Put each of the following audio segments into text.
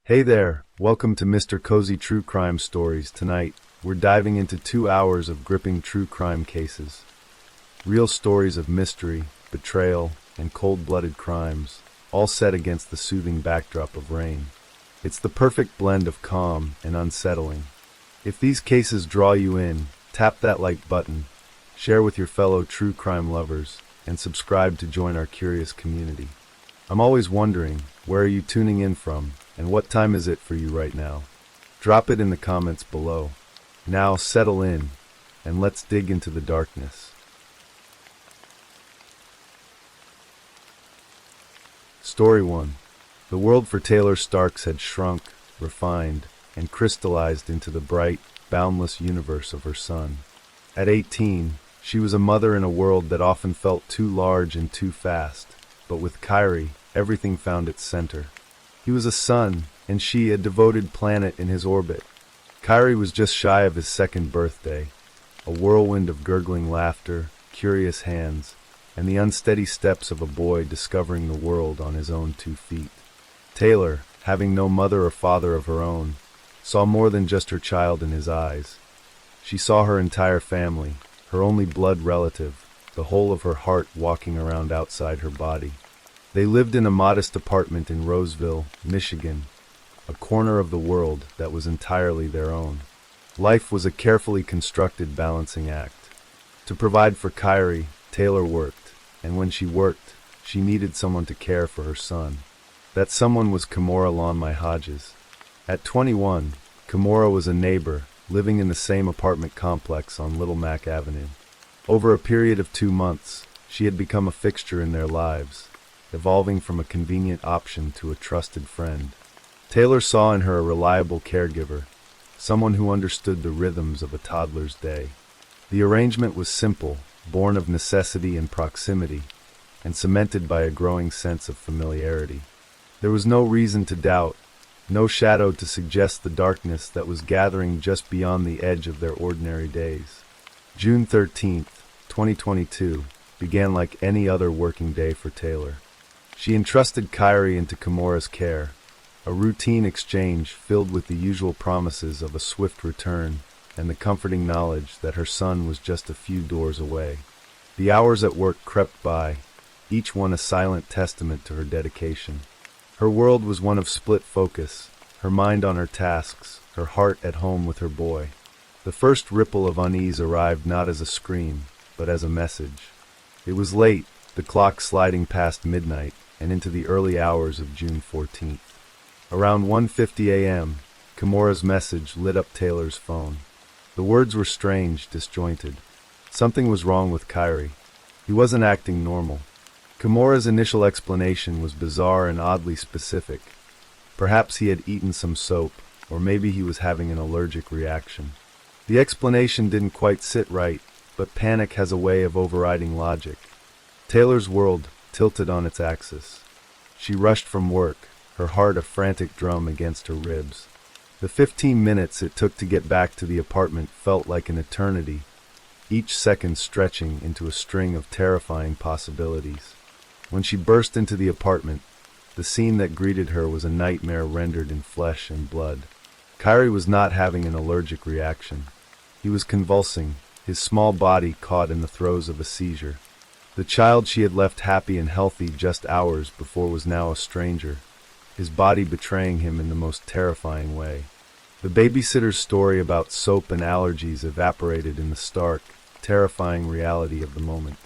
Hey there, welcome to Mr. Cozy True Crime Stories. Tonight, we're diving into 2 hours of gripping true crime cases. Real stories of mystery, betrayal, and cold-blooded crimes, all set against the soothing backdrop of rain. It's the perfect blend of calm and unsettling. If these cases draw you in, tap that like button, share with your fellow true crime lovers, and subscribe to join our curious community. I'm always wondering, where are you tuning in from, and what time is it for you right now? Drop it in the comments below. Now settle in, and let's dig into the darkness. Story 1. The world for Taylor Starks had shrunk, refined, and crystallized into the bright, boundless universe of her son. At 18, she was a mother in a world that often felt too large and too fast, but with Kyrie, everything found its center. He was a son, and she a devoted planet in his orbit. Kyrie was just shy of his second birthday, a whirlwind of gurgling laughter, curious hands, and the unsteady steps of a boy discovering the world on his own 2 feet. Taylor, having no mother or father of her own, saw more than just her child in his eyes. She saw her entire family, her only blood relative, the whole of her heart walking around outside her body. They lived in a modest apartment in Roseville, Michigan, a corner of the world that was entirely their own. Life was a carefully constructed balancing act. To provide for Kyrie, Taylor worked, and when she worked, she needed someone to care for her son. That someone was Kimora Lonmai Hodges. At 21, Kimora was a neighbor, living in the same apartment complex on Little Mac Avenue. Over a period of 2 months, she had become a fixture in their lives, evolving from a convenient option to a trusted friend. Taylor saw in her a reliable caregiver, someone who understood the rhythms of a toddler's day. The arrangement was simple, born of necessity and proximity, and cemented by a growing sense of familiarity. There was no reason to doubt, no shadow to suggest the darkness that was gathering just beyond the edge of their ordinary days. June 13th, 2022, began like any other working day for Taylor. She entrusted Kyrie into Kimora's care, a routine exchange filled with the usual promises of a swift return and the comforting knowledge that her son was just a few doors away. The hours at work crept by, each one a silent testament to her dedication. Her world was one of split focus, her mind on her tasks, her heart at home with her boy. The first ripple of unease arrived not as a scream, but as a message. It was late, the clock sliding past midnight and into the early hours of June 14th. Around 1:50 a.m., Kimora's message lit up Taylor's phone. The words were strange, disjointed. Something was wrong with Kyrie. He wasn't acting normal. Kimora's initial explanation was bizarre and oddly specific. Perhaps he had eaten some soap, or maybe he was having an allergic reaction. The explanation didn't quite sit right, but panic has a way of overriding logic. Taylor's world tilted on its axis. She rushed from work, her heart a frantic drum against her ribs. The 15 minutes it took to get back to the apartment felt like an eternity, each second stretching into a string of terrifying possibilities. When she burst into the apartment, the scene that greeted her was a nightmare rendered in flesh and blood. Kyrie was not having an allergic reaction. He was convulsing, his small body caught in the throes of a seizure. The child she had left happy and healthy just hours before was now a stranger, his body betraying him in the most terrifying way. The babysitter's story about soap and allergies evaporated in the stark, terrifying reality of the moment.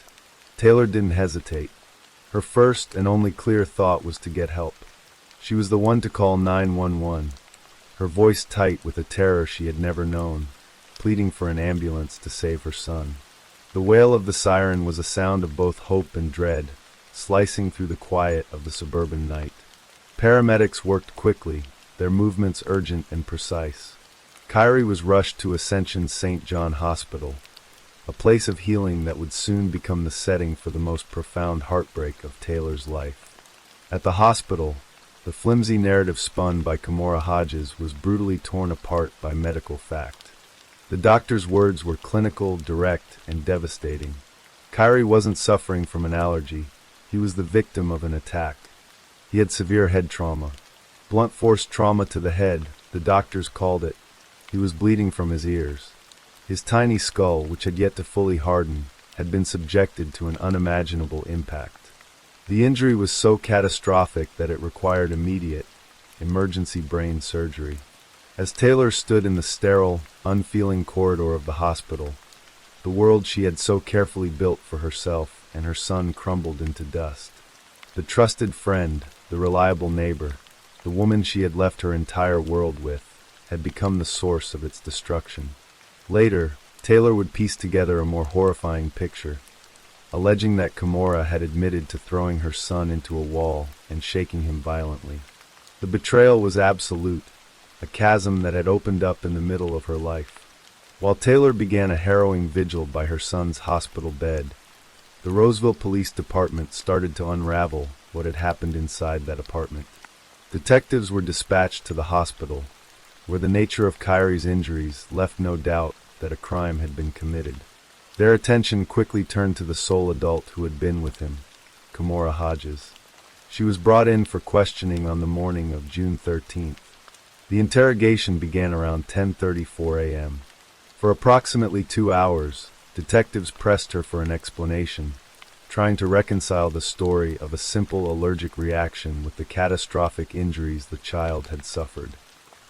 Taylor didn't hesitate. Her first and only clear thought was to get help. She was the one to call 911, her voice tight with a terror she had never known, pleading for an ambulance to save her son. The wail of the siren was a sound of both hope and dread, slicing through the quiet of the suburban night. Paramedics worked quickly, their movements urgent and precise. Kyrie was rushed to Ascension St. John Hospital, a place of healing that would soon become the setting for the most profound heartbreak of Taylor's life. At the hospital, the flimsy narrative spun by Kimora Hodges was brutally torn apart by medical fact. The doctor's words were clinical, direct, and devastating. Kyrie wasn't suffering from an allergy. He was the victim of an attack. He had severe head trauma. Blunt force trauma to the head, the doctors called it. He was bleeding from his ears. His tiny skull, which had yet to fully harden, had been subjected to an unimaginable impact. The injury was so catastrophic that it required immediate, emergency brain surgery. As Taylor stood in the sterile, unfeeling corridor of the hospital, the world she had so carefully built for herself and her son crumbled into dust. The trusted friend, the reliable neighbor, the woman she had left her entire world with, had become the source of its destruction. Later, Taylor would piece together a more horrifying picture, alleging that Kimura had admitted to throwing her son into a wall and shaking him violently. The betrayal was absolute, a chasm that had opened up in the middle of her life. While Taylor began a harrowing vigil by her son's hospital bed, the Roseville Police Department started to unravel what had happened inside that apartment. Detectives were dispatched to the hospital, where the nature of Kyrie's injuries left no doubt that a crime had been committed. Their attention quickly turned to the sole adult who had been with him, Kimura Hodges. She was brought in for questioning on the morning of June 13th. The interrogation began around 10:34 a.m. For approximately 2 hours, detectives pressed her for an explanation, trying to reconcile the story of a simple allergic reaction with the catastrophic injuries the child had suffered.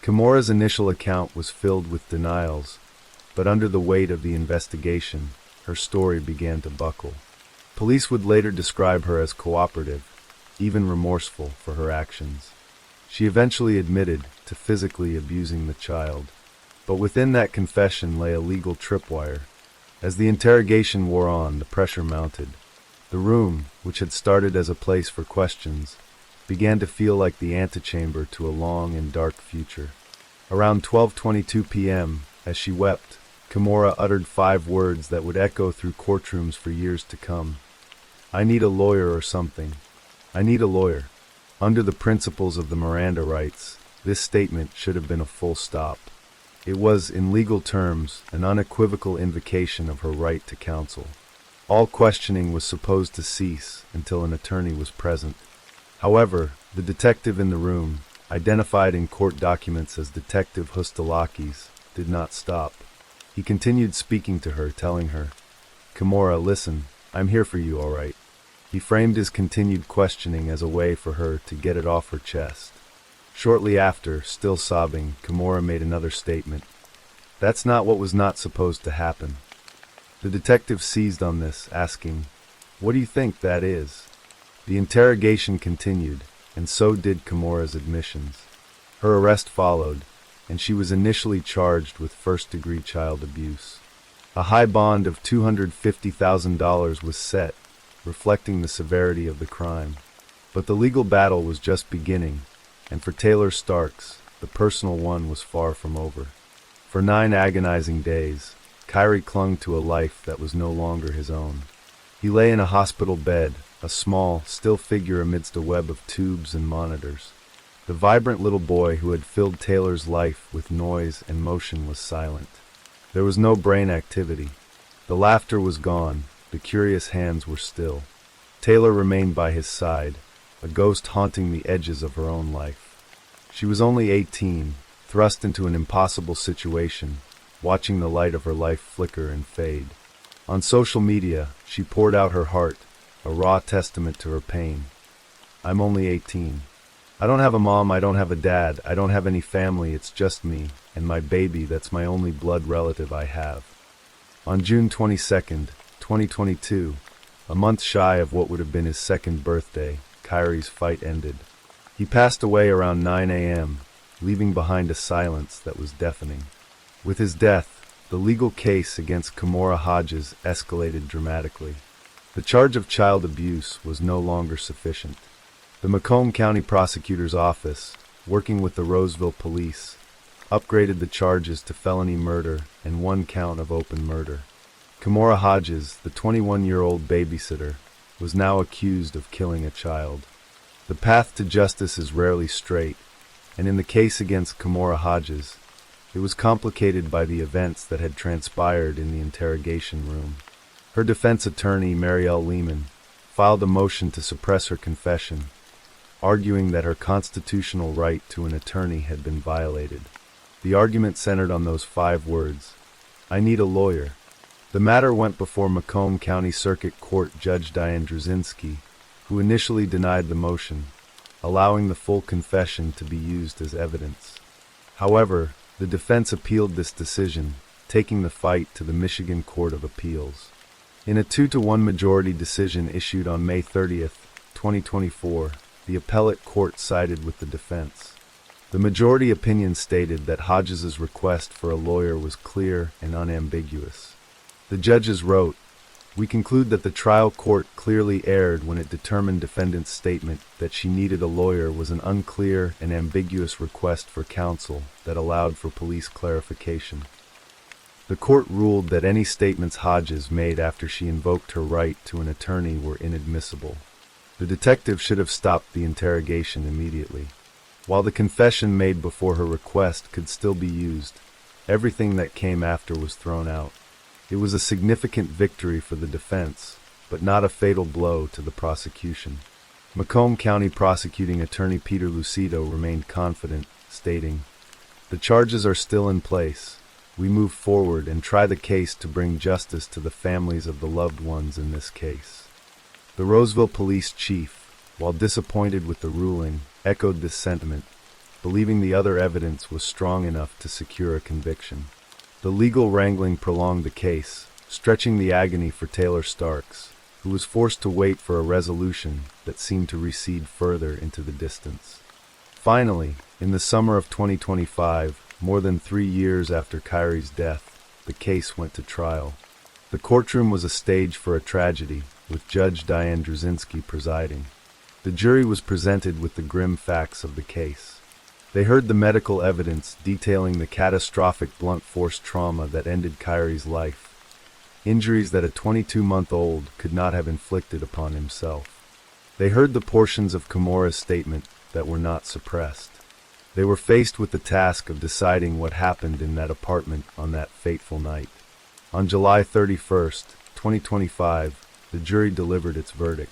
Kimura's initial account was filled with denials, but under the weight of the investigation, her story began to buckle. Police would later describe her as cooperative, even remorseful for her actions. She eventually admitted to physically abusing the child, but within that confession lay a legal tripwire. As the interrogation wore on, the pressure mounted. The room, which had started as a place for questions, began to feel like the antechamber to a long and dark future. Around 12:22 p.m., as she wept, Kimura uttered 5 words that would echo through courtrooms for years to come. "I need a lawyer or something. I need a lawyer." Under the principles of the Miranda rights, this statement should have been a full stop. It was, in legal terms, an unequivocal invocation of her right to counsel. All questioning was supposed to cease until an attorney was present. However, the detective in the room, identified in court documents as Detective Hustalakis, did not stop. He continued speaking to her, telling her, "Kimura, listen, I'm here for you, all right." He framed his continued questioning as a way for her to get it off her chest. Shortly after, still sobbing, Kimura made another statement. "That's not what was not supposed to happen." The detective seized on this, asking, "What do you think that is?" The interrogation continued, and so did Kimura's admissions. Her arrest followed, and she was initially charged with first-degree child abuse. A high bond of $250,000 was set, reflecting the severity of the crime. But the legal battle was just beginning, and for Taylor Starks, the personal one was far from over. For 9 agonizing days, Kyrie clung to a life that was no longer his own. He lay in a hospital bed, a small, still figure amidst a web of tubes and monitors. The vibrant little boy who had filled Taylor's life with noise and motion was silent. There was no brain activity. The laughter was gone, the curious hands were still. Taylor remained by his side, a ghost haunting the edges of her own life. She was only 18, thrust into an impossible situation, watching the light of her life flicker and fade. On social media, she poured out her heart, a raw testament to her pain. "I'm only 18. I don't have a mom, I don't have a dad, I don't have any family, it's just me, and my baby that's my only blood relative I have." On June 22nd, 2022, a month shy of what would have been his 2nd birthday, Kyrie's fight ended. He passed away around 9 a.m., leaving behind a silence that was deafening. With his death, the legal case against Kimura Hodges escalated dramatically. The charge of child abuse was no longer sufficient. The Macomb County Prosecutor's Office, working with the Roseville Police, upgraded the charges to felony murder and 1 count of open murder. Kimura Hodges, the 21-year-old babysitter, was now accused of killing a child. The path to justice is rarely straight, and in the case against Kimura Hodges, it was complicated by the events that had transpired in the interrogation room. Her defense attorney, Marielle Lehman, filed a motion to suppress her confession, arguing that her constitutional right to an attorney had been violated. The argument centered on those 5 words: "I need a lawyer." The matter went before Macomb County Circuit Court Judge Diane Drzinski, who initially denied the motion, allowing the full confession to be used as evidence. However, the defense appealed this decision, taking the fight to the Michigan Court of Appeals. In a 2-1 majority decision issued on May 30th, 2024, the appellate court sided with the defense. The majority opinion stated that Hodges's request for a lawyer was clear and unambiguous. The judges wrote, "We conclude that the trial court clearly erred when it determined defendant's statement that she needed a lawyer was an unclear and ambiguous request for counsel that allowed for police clarification." The court ruled that any statements Hodges made after she invoked her right to an attorney were inadmissible. The detective should have stopped the interrogation immediately. While the confession made before her request could still be used, everything that came after was thrown out. It was a significant victory for the defense, but not a fatal blow to the prosecution. Macomb County Prosecuting Attorney Peter Lucido remained confident, stating, "The charges are still in place. We move forward and try the case to bring justice to the families of the loved ones in this case." The Roseville police chief, while disappointed with the ruling, echoed this sentiment, believing the other evidence was strong enough to secure a conviction. The legal wrangling prolonged the case, stretching the agony for Taylor Starks, who was forced to wait for a resolution that seemed to recede further into the distance. Finally, in the summer of 2025, more than 3 years after Kyrie's death, the case went to trial. The courtroom was a stage for a tragedy, with Judge Diane Drzinski presiding. The jury was presented with the grim facts of the case. They heard the medical evidence detailing the catastrophic blunt force trauma that ended Kyrie's life, injuries that a 22-month-old could not have inflicted upon himself. They heard the portions of Kimura's statement that were not suppressed. They were faced with the task of deciding what happened in that apartment on that fateful night. On July 31st, 2025, the jury delivered its verdict.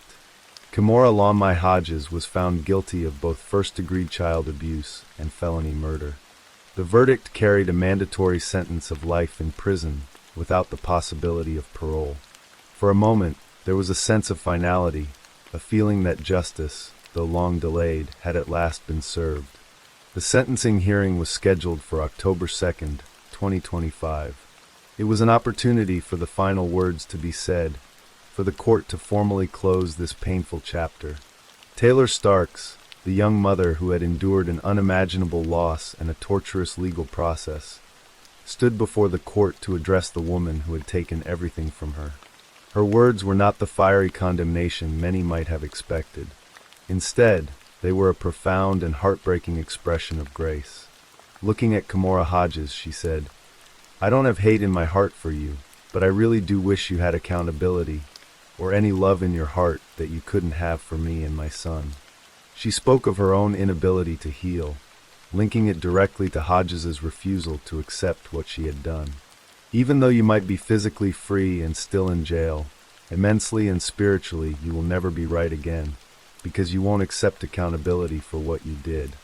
Kimura Lamai Hodges was found guilty of both first-degree child abuse and felony murder. The verdict carried a mandatory sentence of life in prison without the possibility of parole. For a moment, there was a sense of finality, a feeling that justice, though long delayed, had at last been served. The sentencing hearing was scheduled for October 2nd, 2025. It was an opportunity for the final words to be said, for the court to formally close this painful chapter. Taylor Starks, the young mother who had endured an unimaginable loss and a torturous legal process, stood before the court to address the woman who had taken everything from her. Her words were not the fiery condemnation many might have expected. Instead, they were a profound and heartbreaking expression of grace. Looking at Kimura Hodges, she said, "I don't have hate in my heart for you, but I really do wish you had accountability, or any love in your heart that you couldn't have for me and my son." She spoke of her own inability to heal, linking it directly to Hodges's refusal to accept what she had done. Even though you might be physically free and still in jail, immensely and spiritually you will never be right again, because you won't accept accountability for what you did.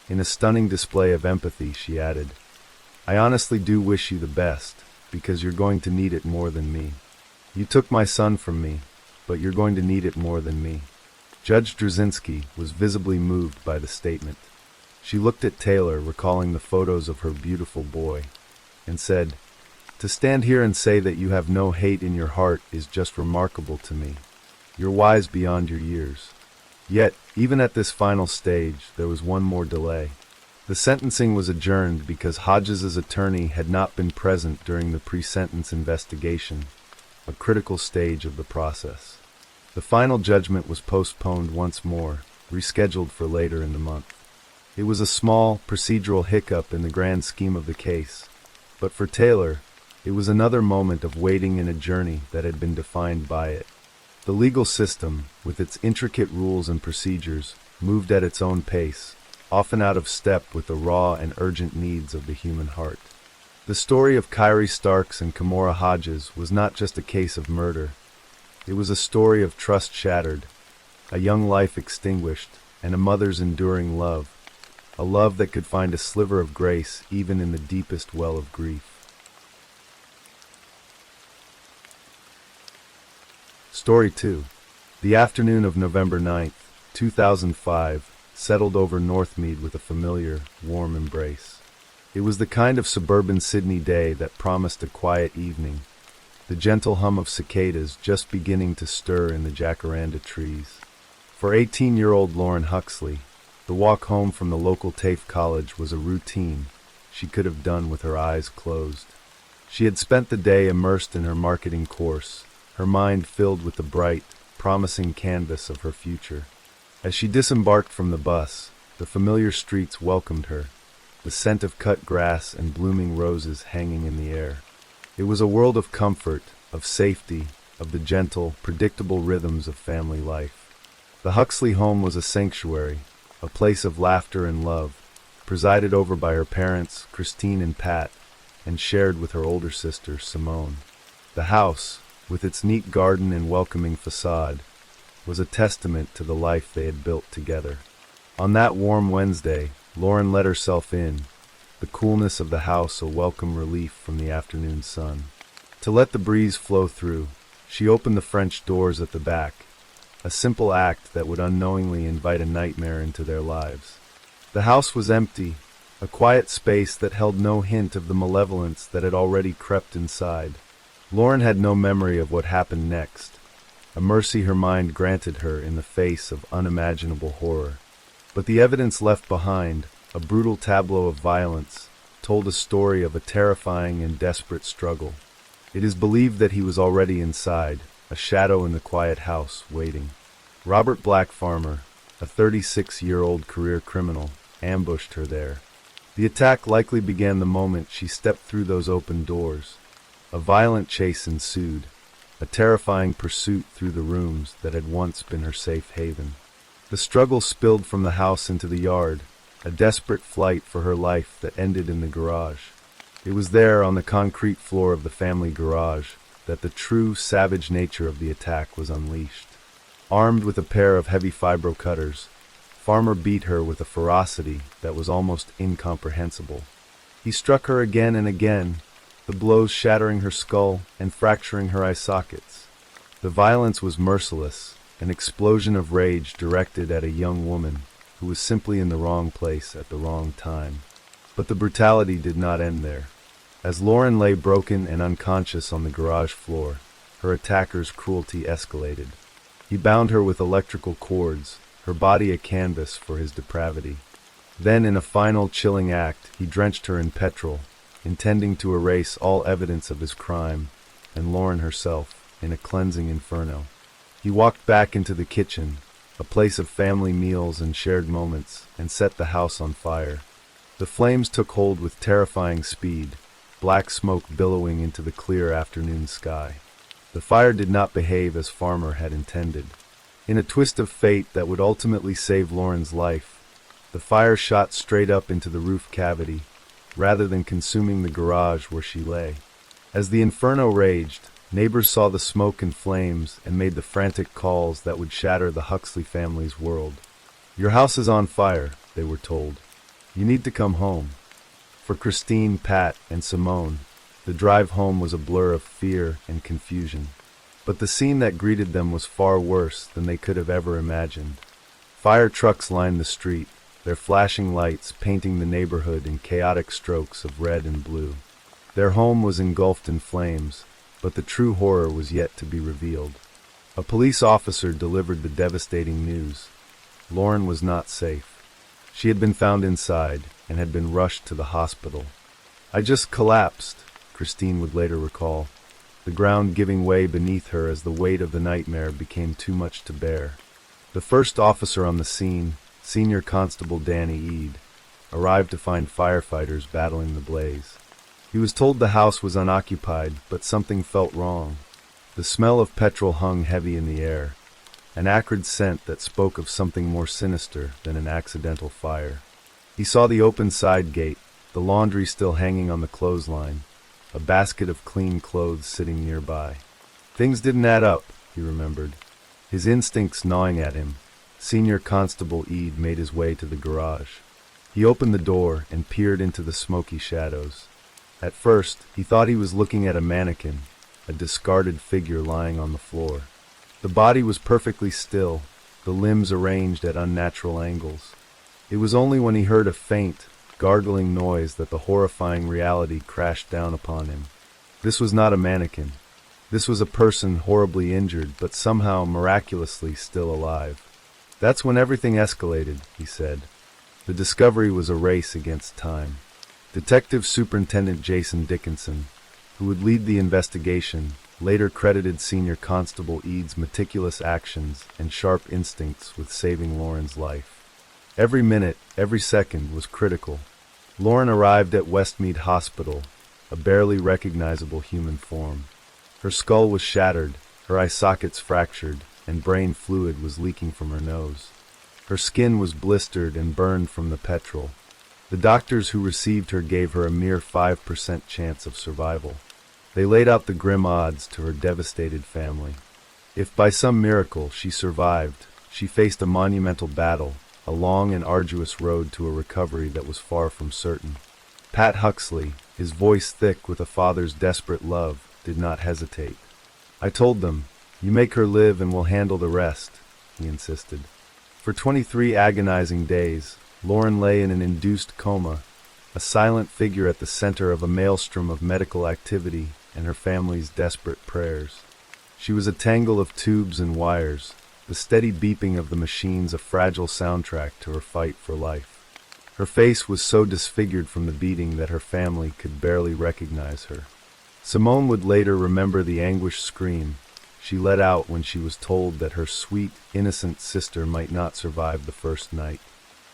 In a stunning display of empathy, she added, "I honestly do wish you the best, because you're going to need it more than me. You took my son from me, but you're going to need it more than me." Judge Drzinski was visibly moved by the statement. She looked at Taylor, recalling the photos of her beautiful boy, and said, "To stand here and say that you have no hate in your heart is just remarkable to me. You're wise beyond your years." Yet, even at this final stage, there was one more delay. The sentencing was adjourned because Hodges's attorney had not been present during the pre-sentence investigation, a critical stage of the process. The final judgment was postponed once more, rescheduled for later in the month. It was a small, procedural hiccup in the grand scheme of the case, but for Taylor, it was another moment of waiting in a journey that had been defined by it. The legal system, with its intricate rules and procedures, moved at its own pace, often out of step with the raw and urgent needs of the human heart. The story of Kyrie Starks and Kimura Hodges was not just a case of murder. It was a story of trust shattered, a young life extinguished, and a mother's enduring love, a love that could find a sliver of grace even in the deepest well of grief. Story 2. The afternoon of November 9th, 2005, settled over Northmead with a familiar, warm embrace. It was the kind of suburban Sydney day that promised a quiet evening, the gentle hum of cicadas just beginning to stir in the jacaranda trees. For 18-year-old Lauren Huxley, the walk home from the local TAFE college was a routine she could have done with her eyes closed. She had spent the day immersed in her marketing course, her mind filled with the bright, promising canvas of her future. As she disembarked from the bus, the familiar streets welcomed her, the scent of cut grass and blooming roses hanging in the air. It was a world of comfort, of safety, of the gentle, predictable rhythms of family life. The Huxley home was a sanctuary, a place of laughter and love, presided over by her parents, Christine and Pat, and shared with her older sister, Simone. The house, with its neat garden and welcoming facade, was a testament to the life they had built together. On that warm Wednesday, Lauren let herself in, the coolness of the house a welcome relief from the afternoon sun. To let the breeze flow through, she opened the French doors at the back, a simple act that would unknowingly invite a nightmare into their lives. The house was empty, a quiet space that held no hint of the malevolence that had already crept inside. Lauren had no memory of what happened next, a mercy her mind granted her in the face of unimaginable horror. But the evidence left behind, a brutal tableau of violence, told a story of a terrifying and desperate struggle. It is believed that he was already inside, a shadow in the quiet house, waiting. Robert Blackfarmer, a 36-year-old career criminal, ambushed her there. The attack likely began the moment she stepped through those open doors. A violent chase ensued, a terrifying pursuit through the rooms that had once been her safe haven. The struggle spilled from the house into the yard, a desperate flight for her life that ended in the garage. It was there, on the concrete floor of the family garage, that the true, savage nature of the attack was unleashed. Armed with a pair of heavy fibro cutters, Farmer beat her with a ferocity that was almost incomprehensible. He struck her again and again, the blows shattering her skull and fracturing her eye sockets. The violence was merciless, an explosion of rage directed at a young woman who was simply in the wrong place at the wrong time. But the brutality did not end there. As Lauren lay broken and unconscious on the garage floor, her attacker's cruelty escalated. He bound her with electrical cords, her body a canvas for his depravity. Then, in a final chilling act, he drenched her in petrol, intending to erase all evidence of his crime, and Lauren herself, in a cleansing inferno. He walked back into the kitchen, a place of family meals and shared moments, and set the house on fire. The flames took hold with terrifying speed, black smoke billowing into the clear afternoon sky. The fire did not behave as Farmer had intended. In a twist of fate that would ultimately save Lauren's life, the fire shot straight up into the roof cavity, rather than consuming the garage where she lay. As the inferno raged, neighbors saw the smoke and flames and made the frantic calls that would shatter the Huxley family's world. "Your house is on fire," they were told. "You need to come home." For Christine, Pat, and Simone, the drive home was a blur of fear and confusion. But the scene that greeted them was far worse than they could have ever imagined. Fire trucks lined the street, their flashing lights painting the neighborhood in chaotic strokes of red and blue. Their home was engulfed in flames, but the true horror was yet to be revealed. A police officer delivered the devastating news. Lauren was not safe. She had been found inside and had been rushed to the hospital. "I just collapsed," Christine would later recall, the ground giving way beneath her as the weight of the nightmare became too much to bear. The first officer on the scene, Senior Constable Danny Eade, arrived to find firefighters battling the blaze. He was told the house was unoccupied, but something felt wrong. The smell of petrol hung heavy in the air, an acrid scent that spoke of something more sinister than an accidental fire. He saw the open side gate, the laundry still hanging on the clothesline, a basket of clean clothes sitting nearby. Things didn't add up, he remembered, his instincts gnawing at him, Senior Constable Eade made his way to the garage. He opened the door and peered into the smoky shadows. At first, he thought he was looking at a mannequin, a discarded figure lying on the floor. The body was perfectly still, the limbs arranged at unnatural angles. It was only when he heard a faint, gargling noise that the horrifying reality crashed down upon him. This was not a mannequin. This was a person horribly injured, but somehow miraculously still alive. That's when everything escalated, he said. The discovery was a race against time. Detective Superintendent Jason Dickinson, who would lead the investigation, later credited Senior Constable Eade's meticulous actions and sharp instincts with saving Lauren's life. Every minute, every second was critical. Lauren arrived at Westmead Hospital, a barely recognizable human form. Her skull was shattered, her eye sockets fractured, and brain fluid was leaking from her nose. Her skin was blistered and burned from the petrol. The doctors who received her gave her a mere 5% chance of survival. They laid out the grim odds to her devastated family. If by some miracle she survived, she faced a monumental battle, a long and arduous road to a recovery that was far from certain. Pat Huxley, his voice thick with a father's desperate love, did not hesitate. "I told them, you make her live and we'll handle the rest," he insisted. For 23 agonizing days, Lauren lay in an induced coma, a silent figure at the center of a maelstrom of medical activity and her family's desperate prayers. She was a tangle of tubes and wires, the steady beeping of the machines a fragile soundtrack to her fight for life. Her face was so disfigured from the beating that her family could barely recognize her. Simone would later remember the anguished scream she let out when she was told that her sweet, innocent sister might not survive the first night.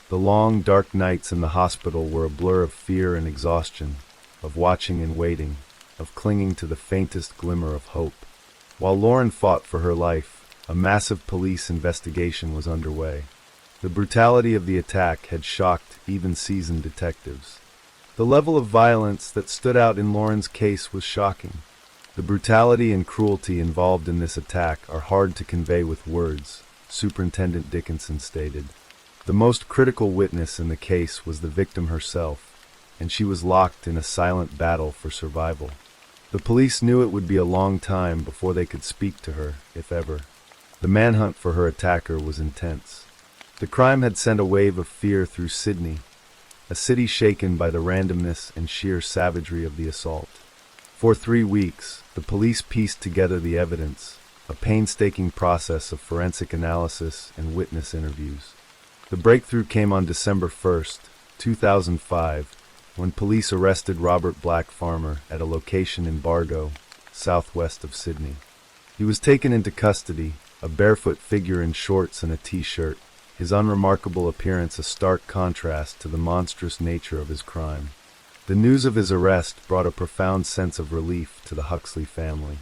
The long, dark nights in the hospital were a blur of fear and exhaustion, of watching and waiting, of clinging to the faintest glimmer of hope. While Lauren fought for her life, a massive police investigation was underway. The brutality of the attack had shocked even seasoned detectives. The level of violence that stood out in Lauren's case was shocking. The brutality and cruelty involved in this attack are hard to convey with words, Superintendent Dickinson stated. The most critical witness in the case was the victim herself, and she was locked in a silent battle for survival. The police knew it would be a long time before they could speak to her, if ever. The manhunt for her attacker was intense. The crime had sent a wave of fear through Sydney, a city shaken by the randomness and sheer savagery of the assault. For 3 weeks, the police pieced together the evidence, a painstaking process of forensic analysis and witness interviews. The breakthrough came on December 1st, 2005, when police arrested Robert Black Farmer at a location in Bargo, southwest of Sydney. He was taken into custody, a barefoot figure in shorts and a t-shirt, his unremarkable appearance a stark contrast to the monstrous nature of his crime. The news of his arrest brought a profound sense of relief to the Huxley family.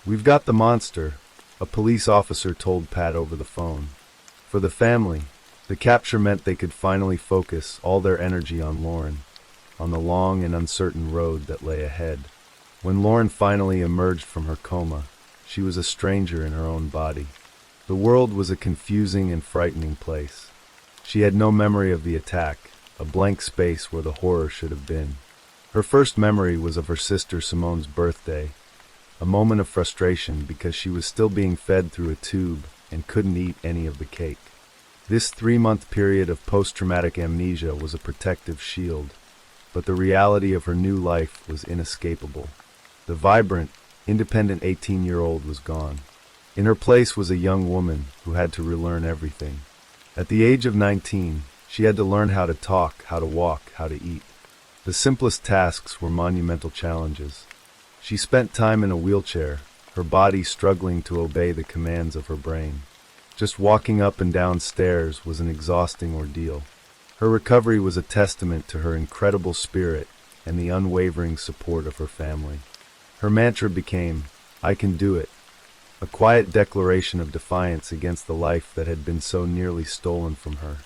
"We've got the monster," a police officer told Pat over the phone. For the family, the capture meant they could finally focus all their energy on Lauren, on the long and uncertain road that lay ahead. When Lauren finally emerged from her coma, she was a stranger in her own body. The world was a confusing and frightening place. She had no memory of the attack, a blank space where the horror should have been. Her first memory was of her sister Simone's birthday, a moment of frustration because she was still being fed through a tube and couldn't eat any of the cake. This 3-month period of post-traumatic amnesia was a protective shield, but the reality of her new life was inescapable. The vibrant, independent 18-year-old was gone. In her place was a young woman who had to relearn everything. At the age of 19, she had to learn how to talk, how to walk, how to eat. The simplest tasks were monumental challenges. She spent time in a wheelchair, her body struggling to obey the commands of her brain. Just walking up and down stairs was an exhausting ordeal. Her recovery was a testament to her incredible spirit and the unwavering support of her family. Her mantra became, "I can do it," a quiet declaration of defiance against the life that had been so nearly stolen from her.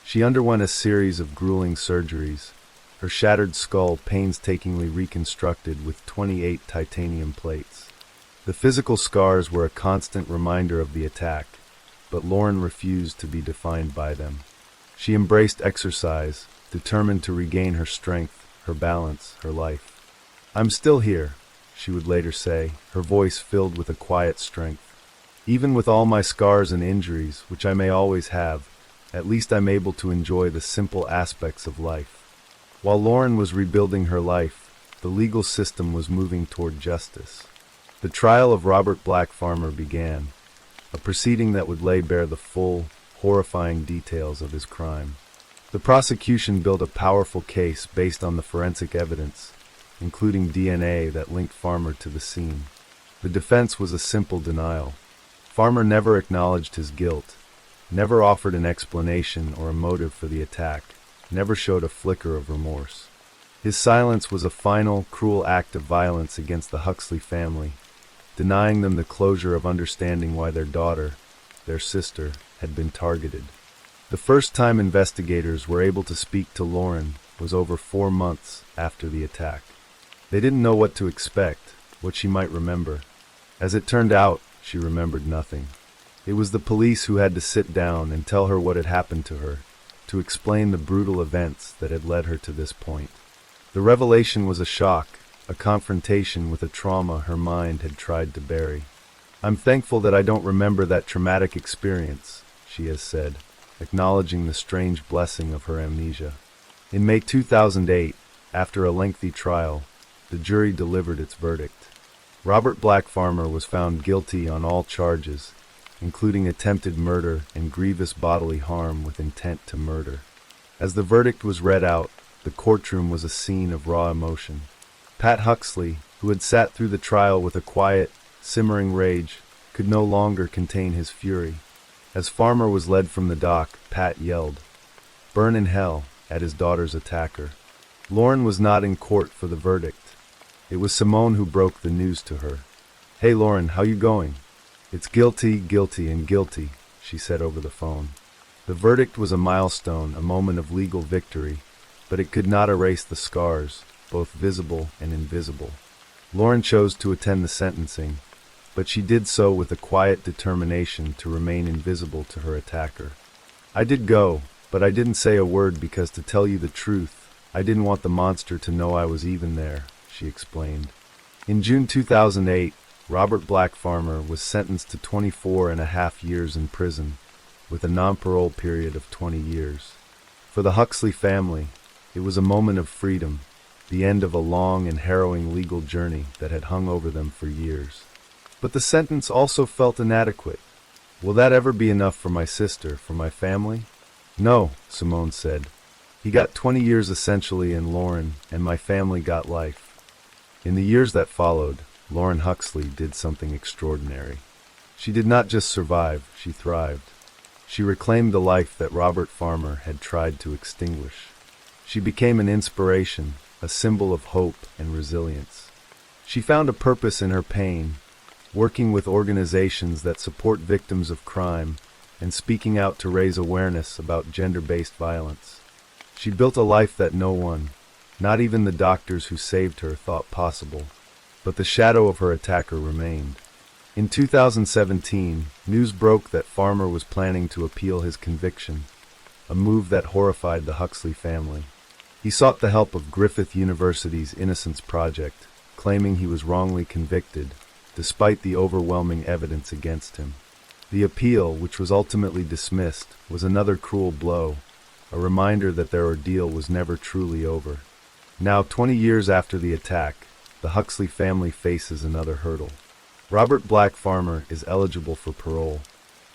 She underwent a series of grueling surgeries, her shattered skull painstakingly reconstructed with 28 titanium plates. The physical scars were a constant reminder of the attack, but Lauren refused to be defined by them. She embraced exercise, determined to regain her strength, her balance, her life. "I'm still here," she would later say, her voice filled with a quiet strength. "Even with all my scars and injuries, which I may always have, at least I'm able to enjoy the simple aspects of life." While Lauren was rebuilding her life, the legal system was moving toward justice. The trial of Robert Blackfarmer began, a proceeding that would lay bare the full, horrifying details of his crime. The prosecution built a powerful case based on the forensic evidence, including DNA that linked Farmer to the scene. The defense was a simple denial. Farmer never acknowledged his guilt, never offered an explanation or a motive for the attack, never showed a flicker of remorse. His silence was a final, cruel act of violence against the Huxley family, denying them the closure of understanding why their daughter, their sister, had been targeted. The first time investigators were able to speak to Lauren was over 4 months after the attack. They didn't know what to expect, what she might remember. As it turned out, she remembered nothing. It was the police who had to sit down and tell her what had happened to her, to explain the brutal events that had led her to this point. The revelation was a shock, a confrontation with a trauma her mind had tried to bury. "I'm thankful that I don't remember that traumatic experience," she has said, acknowledging the strange blessing of her amnesia. In May 2008, after a lengthy trial, the jury delivered its verdict. Robert Blackfarmer was found guilty on all charges, including attempted murder and grievous bodily harm with intent to murder. As the verdict was read out, the courtroom was a scene of raw emotion. Pat Huxley, who had sat through the trial with a quiet, simmering rage, could no longer contain his fury. As Farmer was led from the dock, Pat yelled, "Burn in hell," at his daughter's attacker. Lauren was not in court for the verdict. It was Simone who broke the news to her. "Hey Lauren, how you going?" "It's guilty, guilty, and guilty," she said over the phone. The verdict was a milestone, a moment of legal victory, but it could not erase the scars, both visible and invisible. Lauren chose to attend the sentencing, but she did so with a quiet determination to remain invisible to her attacker. "I did go, but I didn't say a word because, to tell you the truth, I didn't want the monster to know I was even there," she explained. In June 2008, Robert Blackfarmer was sentenced to 24.5 years in prison, with a non-parole period of 20 years. For the Huxley family, it was a moment of freedom, the end of a long and harrowing legal journey that had hung over them for years. But the sentence also felt inadequate. "Will that ever be enough for my sister, for my family?" "No," Simone said. "He got 20 years essentially, and Lauren and my family got life." In the years that followed, Lauren Huxley did something extraordinary. She did not just survive, she thrived. She reclaimed the life that Robert Farmer had tried to extinguish. She became an inspiration, a symbol of hope and resilience. She found a purpose in her pain, working with organizations that support victims of crime and speaking out to raise awareness about gender-based violence. She built a life that no one, not even the doctors who saved her, thought possible. But the shadow of her attacker remained. In 2017, news broke that Farmer was planning to appeal his conviction, a move that horrified the Huxley family. He sought the help of Griffith University's Innocence Project, claiming he was wrongly convicted, despite the overwhelming evidence against him. The appeal, which was ultimately dismissed, was another cruel blow, a reminder that their ordeal was never truly over. Now, 20 years after the attack, the Huxley family faces another hurdle. Robert Blackfarmer is eligible for parole.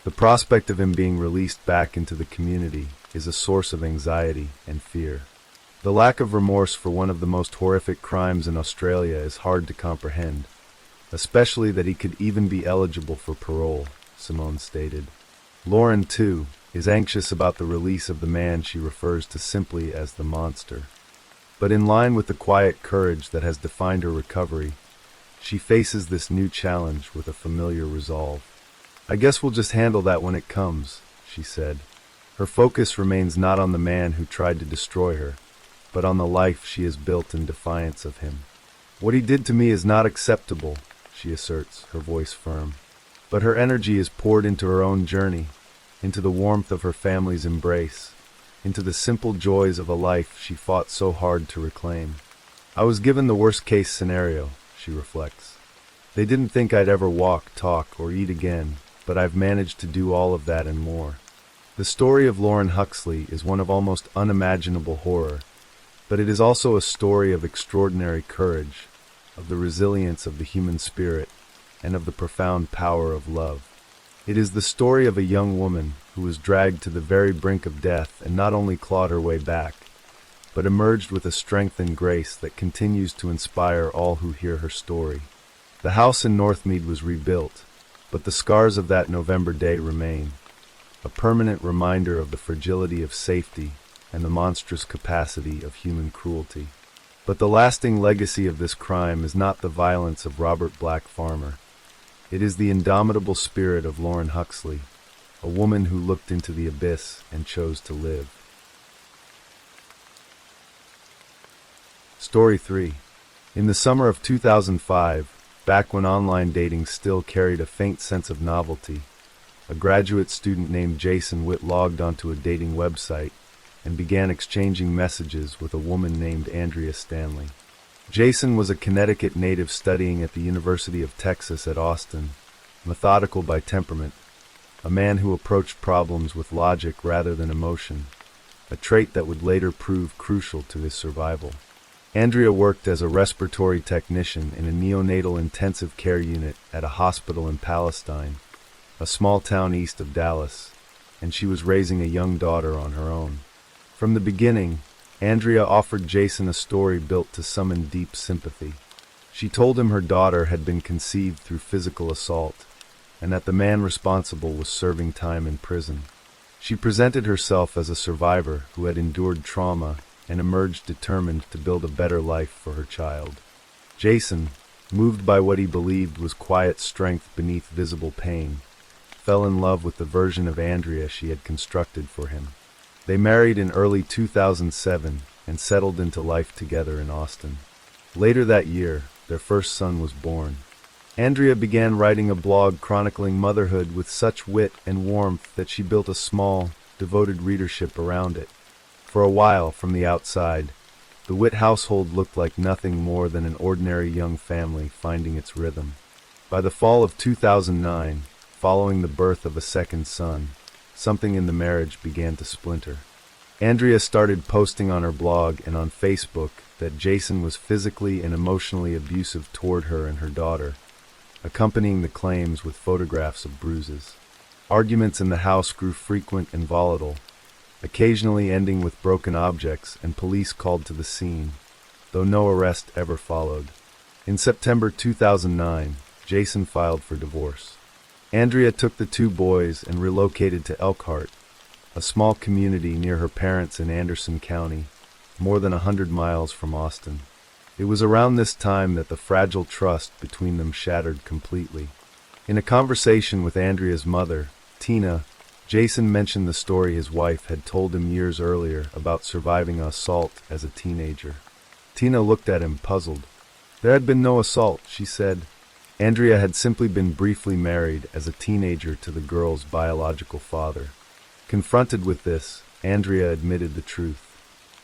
The prospect of him being released back into the community is a source of anxiety and fear. The lack of remorse for one of the most horrific crimes in Australia is hard to comprehend, especially that he could even be eligible for parole, Simone stated. Lauren, too, is anxious about the release of the man she refers to simply as the monster. But in line with the quiet courage that has defined her recovery, she faces this new challenge with a familiar resolve. "I guess we'll just handle that when it comes," she said. Her focus remains not on the man who tried to destroy her, but on the life she has built in defiance of him. "What he did to me is not acceptable," she asserts, her voice firm. But her energy is poured into her own journey, into the warmth of her family's embrace, into the simple joys of a life she fought so hard to reclaim. I was given the worst-case scenario, she reflects. They didn't think I'd ever walk, talk, or eat again, but I've managed to do all of that and more. The story of Lauren Huxley is one of almost unimaginable horror, but it is also a story of extraordinary courage, of the resilience of the human spirit, and of the profound power of love. It is the story of a young woman who was dragged to the very brink of death and not only clawed her way back, but emerged with a strength and grace that continues to inspire all who hear her story. The house in Northmead was rebuilt, but the scars of that November day remain, a permanent reminder of the fragility of safety and the monstrous capacity of human cruelty. But the lasting legacy of this crime is not the violence of Robert Black Farmer. It is the indomitable spirit of Lauren Huxley, a woman who looked into the abyss and chose to live. Story 3. In the summer of 2005, back when online dating still carried a faint sense of novelty, a graduate student named Jason Witt logged onto a dating website and began exchanging messages with a woman named Andrea Stanley. Jason was a Connecticut native studying at the University of Texas at Austin, methodical by temperament, a man who approached problems with logic rather than emotion, a trait that would later prove crucial to his survival. Andrea worked as a respiratory technician in a neonatal intensive care unit at a hospital in Palestine, a small town east of Dallas, and she was raising a young daughter on her own. From the beginning, Andrea offered Jason a story built to summon deep sympathy. She told him her daughter had been conceived through physical assault, and that the man responsible was serving time in prison. She presented herself as a survivor who had endured trauma and emerged determined to build a better life for her child. Jason, moved by what he believed was quiet strength beneath visible pain, fell in love with the version of Andrea she had constructed for him. They married in early 2007 and settled into life together in Austin. Later that year, their first son was born. Andrea began writing a blog chronicling motherhood with such wit and warmth that she built a small, devoted readership around it. For a while, from the outside, the Witt household looked like nothing more than an ordinary young family finding its rhythm. By the fall of 2009, following the birth of a second son, something in the marriage began to splinter. Andrea started posting on her blog and on Facebook that Jason was physically and emotionally abusive toward her and her daughter, accompanying the claims with photographs of bruises. Arguments in the house grew frequent and volatile, occasionally ending with broken objects and police called to the scene, though no arrest ever followed. In September 2009, Jason filed for divorce. Andrea took the two boys and relocated to Elkhart, a small community near her parents in Anderson County, more than 100 miles from Austin. It was around this time that the fragile trust between them shattered completely. In a conversation with Andrea's mother, Tina, Jason mentioned the story his wife had told him years earlier about surviving assault as a teenager. Tina looked at him puzzled. There had been no assault, she said. Andrea had simply been briefly married as a teenager to the girl's biological father. Confronted with this, Andrea admitted the truth.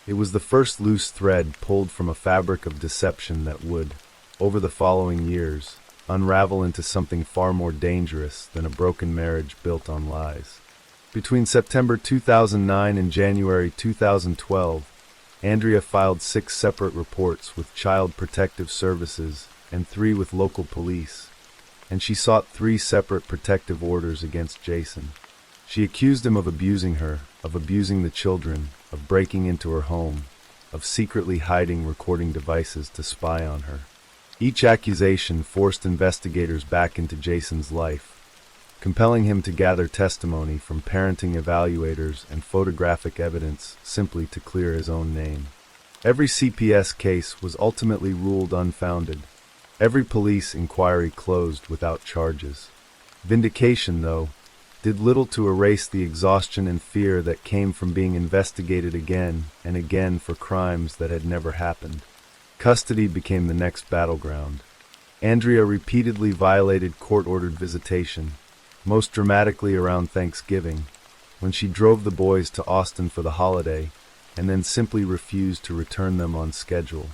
It was the first loose thread pulled from a fabric of deception that would, over the following years, unravel into something far more dangerous than a broken marriage built on lies. Between September 2009 and January 2012, Andrea filed 6 separate reports with Child Protective Services and 3 with local police, and she sought 3 separate protective orders against Jason. She accused him of abusing her, of abusing the children, of breaking into her home, of secretly hiding recording devices to spy on her. Each accusation forced investigators back into Jason's life, compelling him to gather testimony from parenting evaluators and photographic evidence simply to clear his own name. Every CPS case was ultimately ruled unfounded. Every police inquiry closed without charges. Vindication, though, did little to erase the exhaustion and fear that came from being investigated again and again for crimes that had never happened. Custody became the next battleground. Andrea repeatedly violated court-ordered visitation, most dramatically around Thanksgiving, when she drove the boys to Austin for the holiday and then simply refused to return them on schedule.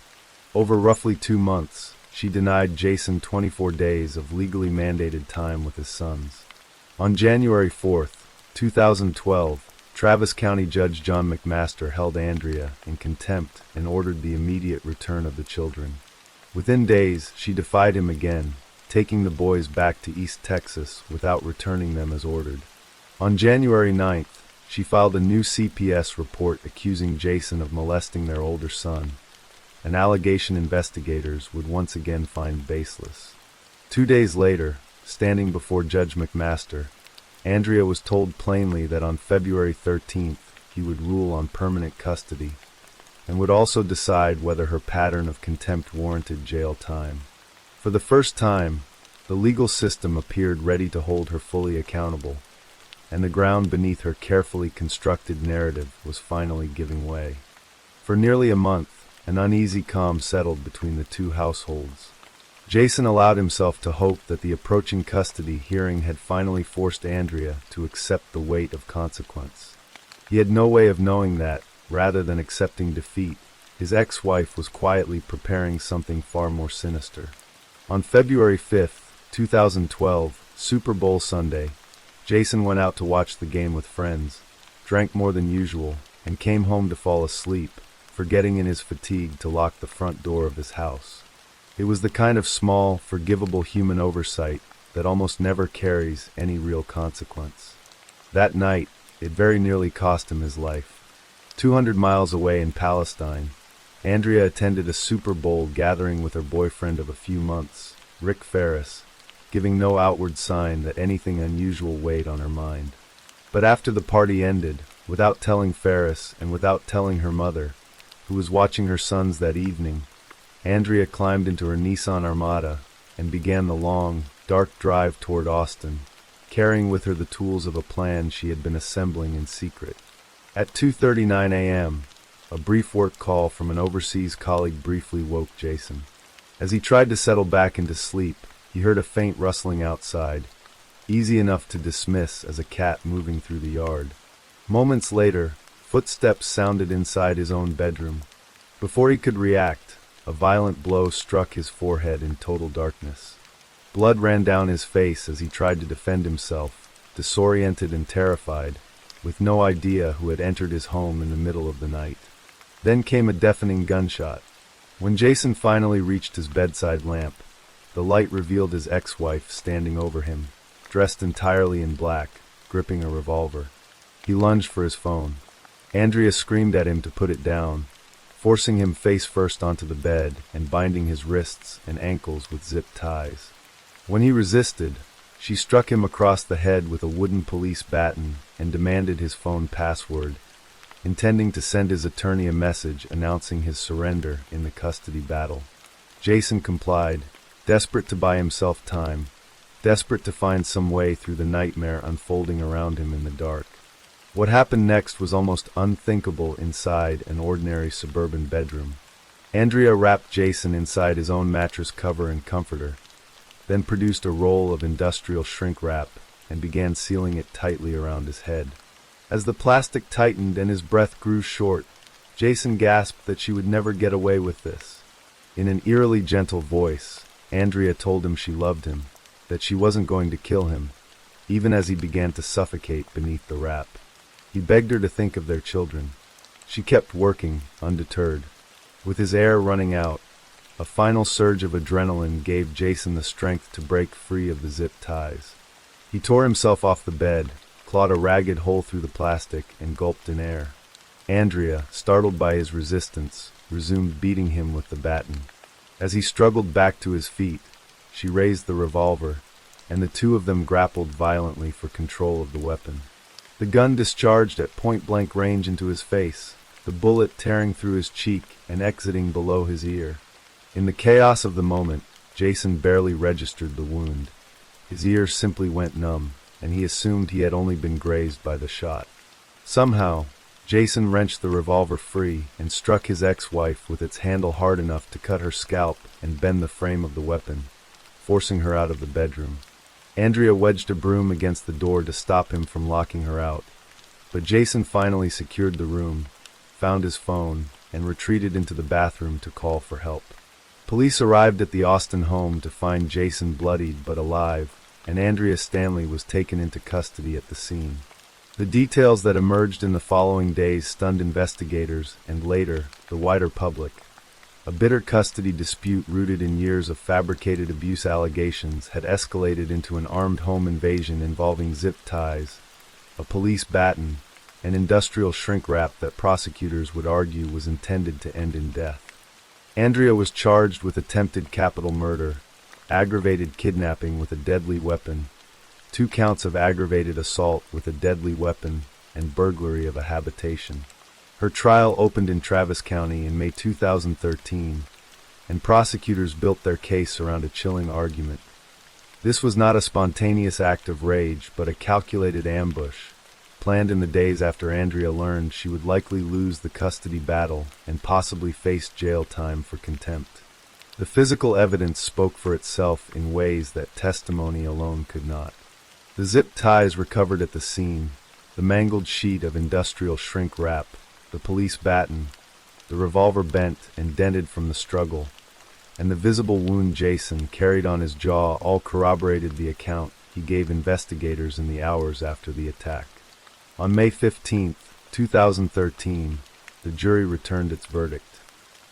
Over roughly 2 months, she denied Jason 24 days of legally mandated time with his sons. On January 4, 2012, Travis County Judge John McMaster held Andrea in contempt and ordered the immediate return of the children. Within days, she defied him again, taking the boys back to East Texas without returning them as ordered. On January 9th, she filed a new CPS report accusing Jason of molesting their older son, an allegation investigators would once again find baseless. 2 days later, standing before Judge McMaster, Andrea was told plainly that on February 13th he would rule on permanent custody and would also decide whether her pattern of contempt warranted jail time. For the first time, the legal system appeared ready to hold her fully accountable, and the ground beneath her carefully constructed narrative was finally giving way. For nearly a month, an uneasy calm settled between the two households. Jason allowed himself to hope that the approaching custody hearing had finally forced Andrea to accept the weight of consequence. He had no way of knowing that, rather than accepting defeat, his ex-wife was quietly preparing something far more sinister. On February 5, 2012, Super Bowl Sunday, Jason went out to watch the game with friends, drank more than usual, and came home to fall asleep, forgetting in his fatigue to lock the front door of his house. It was the kind of small, forgivable human oversight that almost never carries any real consequence. That night, it very nearly cost him his life. 200 miles away in Palestine, Andrea attended a Super Bowl gathering with her boyfriend of a few months, Rick Ferris, giving no outward sign that anything unusual weighed on her mind. But after the party ended, without telling Ferris and without telling her mother, who was watching her sons that evening, Andrea climbed into her Nissan Armada and began the long, dark drive toward Austin, carrying with her the tools of a plan she had been assembling in secret. At 2:39 a.m., a brief work call from an overseas colleague briefly woke Jason. As he tried to settle back into sleep, he heard a faint rustling outside, easy enough to dismiss as a cat moving through the yard. Moments later, footsteps sounded inside his own bedroom. Before he could react, a violent blow struck his forehead in total darkness. Blood ran down his face as he tried to defend himself, disoriented and terrified, with no idea who had entered his home in the middle of the night. Then came a deafening gunshot. When Jason finally reached his bedside lamp, the light revealed his ex-wife standing over him, dressed entirely in black, gripping a revolver. He lunged for his phone. Andrea screamed at him to put it down, forcing him face first onto the bed and binding his wrists and ankles with zip ties. When he resisted, she struck him across the head with a wooden police baton and demanded his phone password, intending to send his attorney a message announcing his surrender in the custody battle. Jason complied, desperate to buy himself time, desperate to find some way through the nightmare unfolding around him in the dark. What happened next was almost unthinkable inside an ordinary suburban bedroom. Andrea wrapped Jason inside his own mattress cover and comforter, then produced a roll of industrial shrink wrap and began sealing it tightly around his head. As the plastic tightened and his breath grew short, Jason gasped that she would never get away with this. In an eerily gentle voice, Andrea told him she loved him, that she wasn't going to kill him, even as he began to suffocate beneath the wrap. He begged her to think of their children. She kept working, undeterred. With his air running out, a final surge of adrenaline gave Jason the strength to break free of the zip ties. He tore himself off the bed, clawed a ragged hole through the plastic, and gulped in air. Andrea, startled by his resistance, resumed beating him with the baton. As he struggled back to his feet, she raised the revolver, and the two of them grappled violently for control of the weapon. The gun discharged at point-blank range into his face, the bullet tearing through his cheek and exiting below his ear. In the chaos of the moment, Jason barely registered the wound. His ears simply went numb, and he assumed he had only been grazed by the shot. Somehow, Jason wrenched the revolver free and struck his ex-wife with its handle hard enough to cut her scalp and bend the frame of the weapon, forcing her out of the bedroom. Andrea wedged a broom against the door to stop him from locking her out, But Jason finally secured the room, found his phone, and retreated into the bathroom to call for help. Police arrived at the Austin home to find Jason bloodied but alive, and Andrea Stanley was taken into custody at the scene. The details that emerged in the following days stunned investigators and later, the wider public. A bitter custody dispute rooted in years of fabricated abuse allegations had escalated into an armed home invasion involving zip ties, a police baton, and industrial shrink wrap that prosecutors would argue was intended to end in death. Andrea was charged with attempted capital murder, aggravated kidnapping with a deadly weapon, 2 counts of aggravated assault with a deadly weapon, and burglary of a habitation. Her trial opened in Travis County in May 2013, and prosecutors built their case around a chilling argument. This was not a spontaneous act of rage, but a calculated ambush, planned in the days after Andrea learned she would likely lose the custody battle and possibly face jail time for contempt. The physical evidence spoke for itself in ways that testimony alone could not. The zip ties recovered at the scene, the mangled sheet of industrial shrink wrap, the police baton, the revolver bent and dented from the struggle, and the visible wound Jason carried on his jaw all corroborated the account he gave investigators in the hours after the attack. On May 15, 2013, the jury returned its verdict.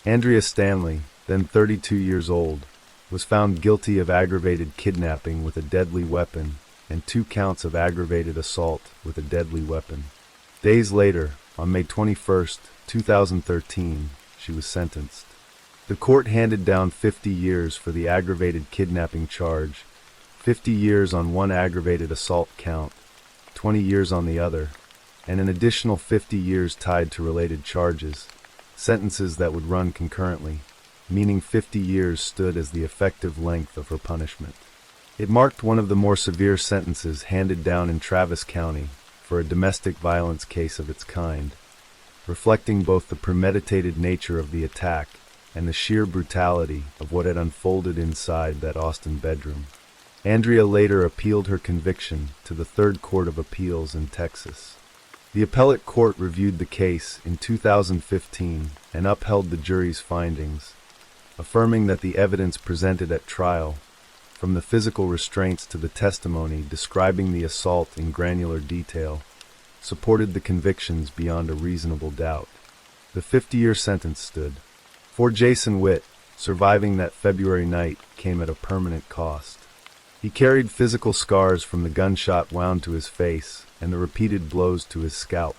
Andrea Stanley, then 32 years old, was found guilty of aggravated kidnapping with a deadly weapon and 2 counts of aggravated assault with a deadly weapon. Days later, on May 21, 2013, she was sentenced. The court handed down 50 years for the aggravated kidnapping charge, 50 years on 1 aggravated assault count, 20 years on the other, and an additional 50 years tied to related charges, sentences that would run concurrently, meaning 50 years stood as the effective length of her punishment. It marked one of the more severe sentences handed down in Travis County for a domestic violence case of its kind, reflecting both the premeditated nature of the attack and the sheer brutality of what had unfolded inside that Austin bedroom. Andrea later appealed her conviction to the Third Court of Appeals in Texas. The appellate court reviewed the case in 2015 and upheld the jury's findings, affirming that the evidence presented at trial, from the physical restraints to the testimony describing the assault in granular detail, supported the convictions beyond a reasonable doubt. The 50-year sentence stood. For Jason Witt, surviving that February night came at a permanent cost. He carried physical scars from the gunshot wound to his face and the repeated blows to his scalp,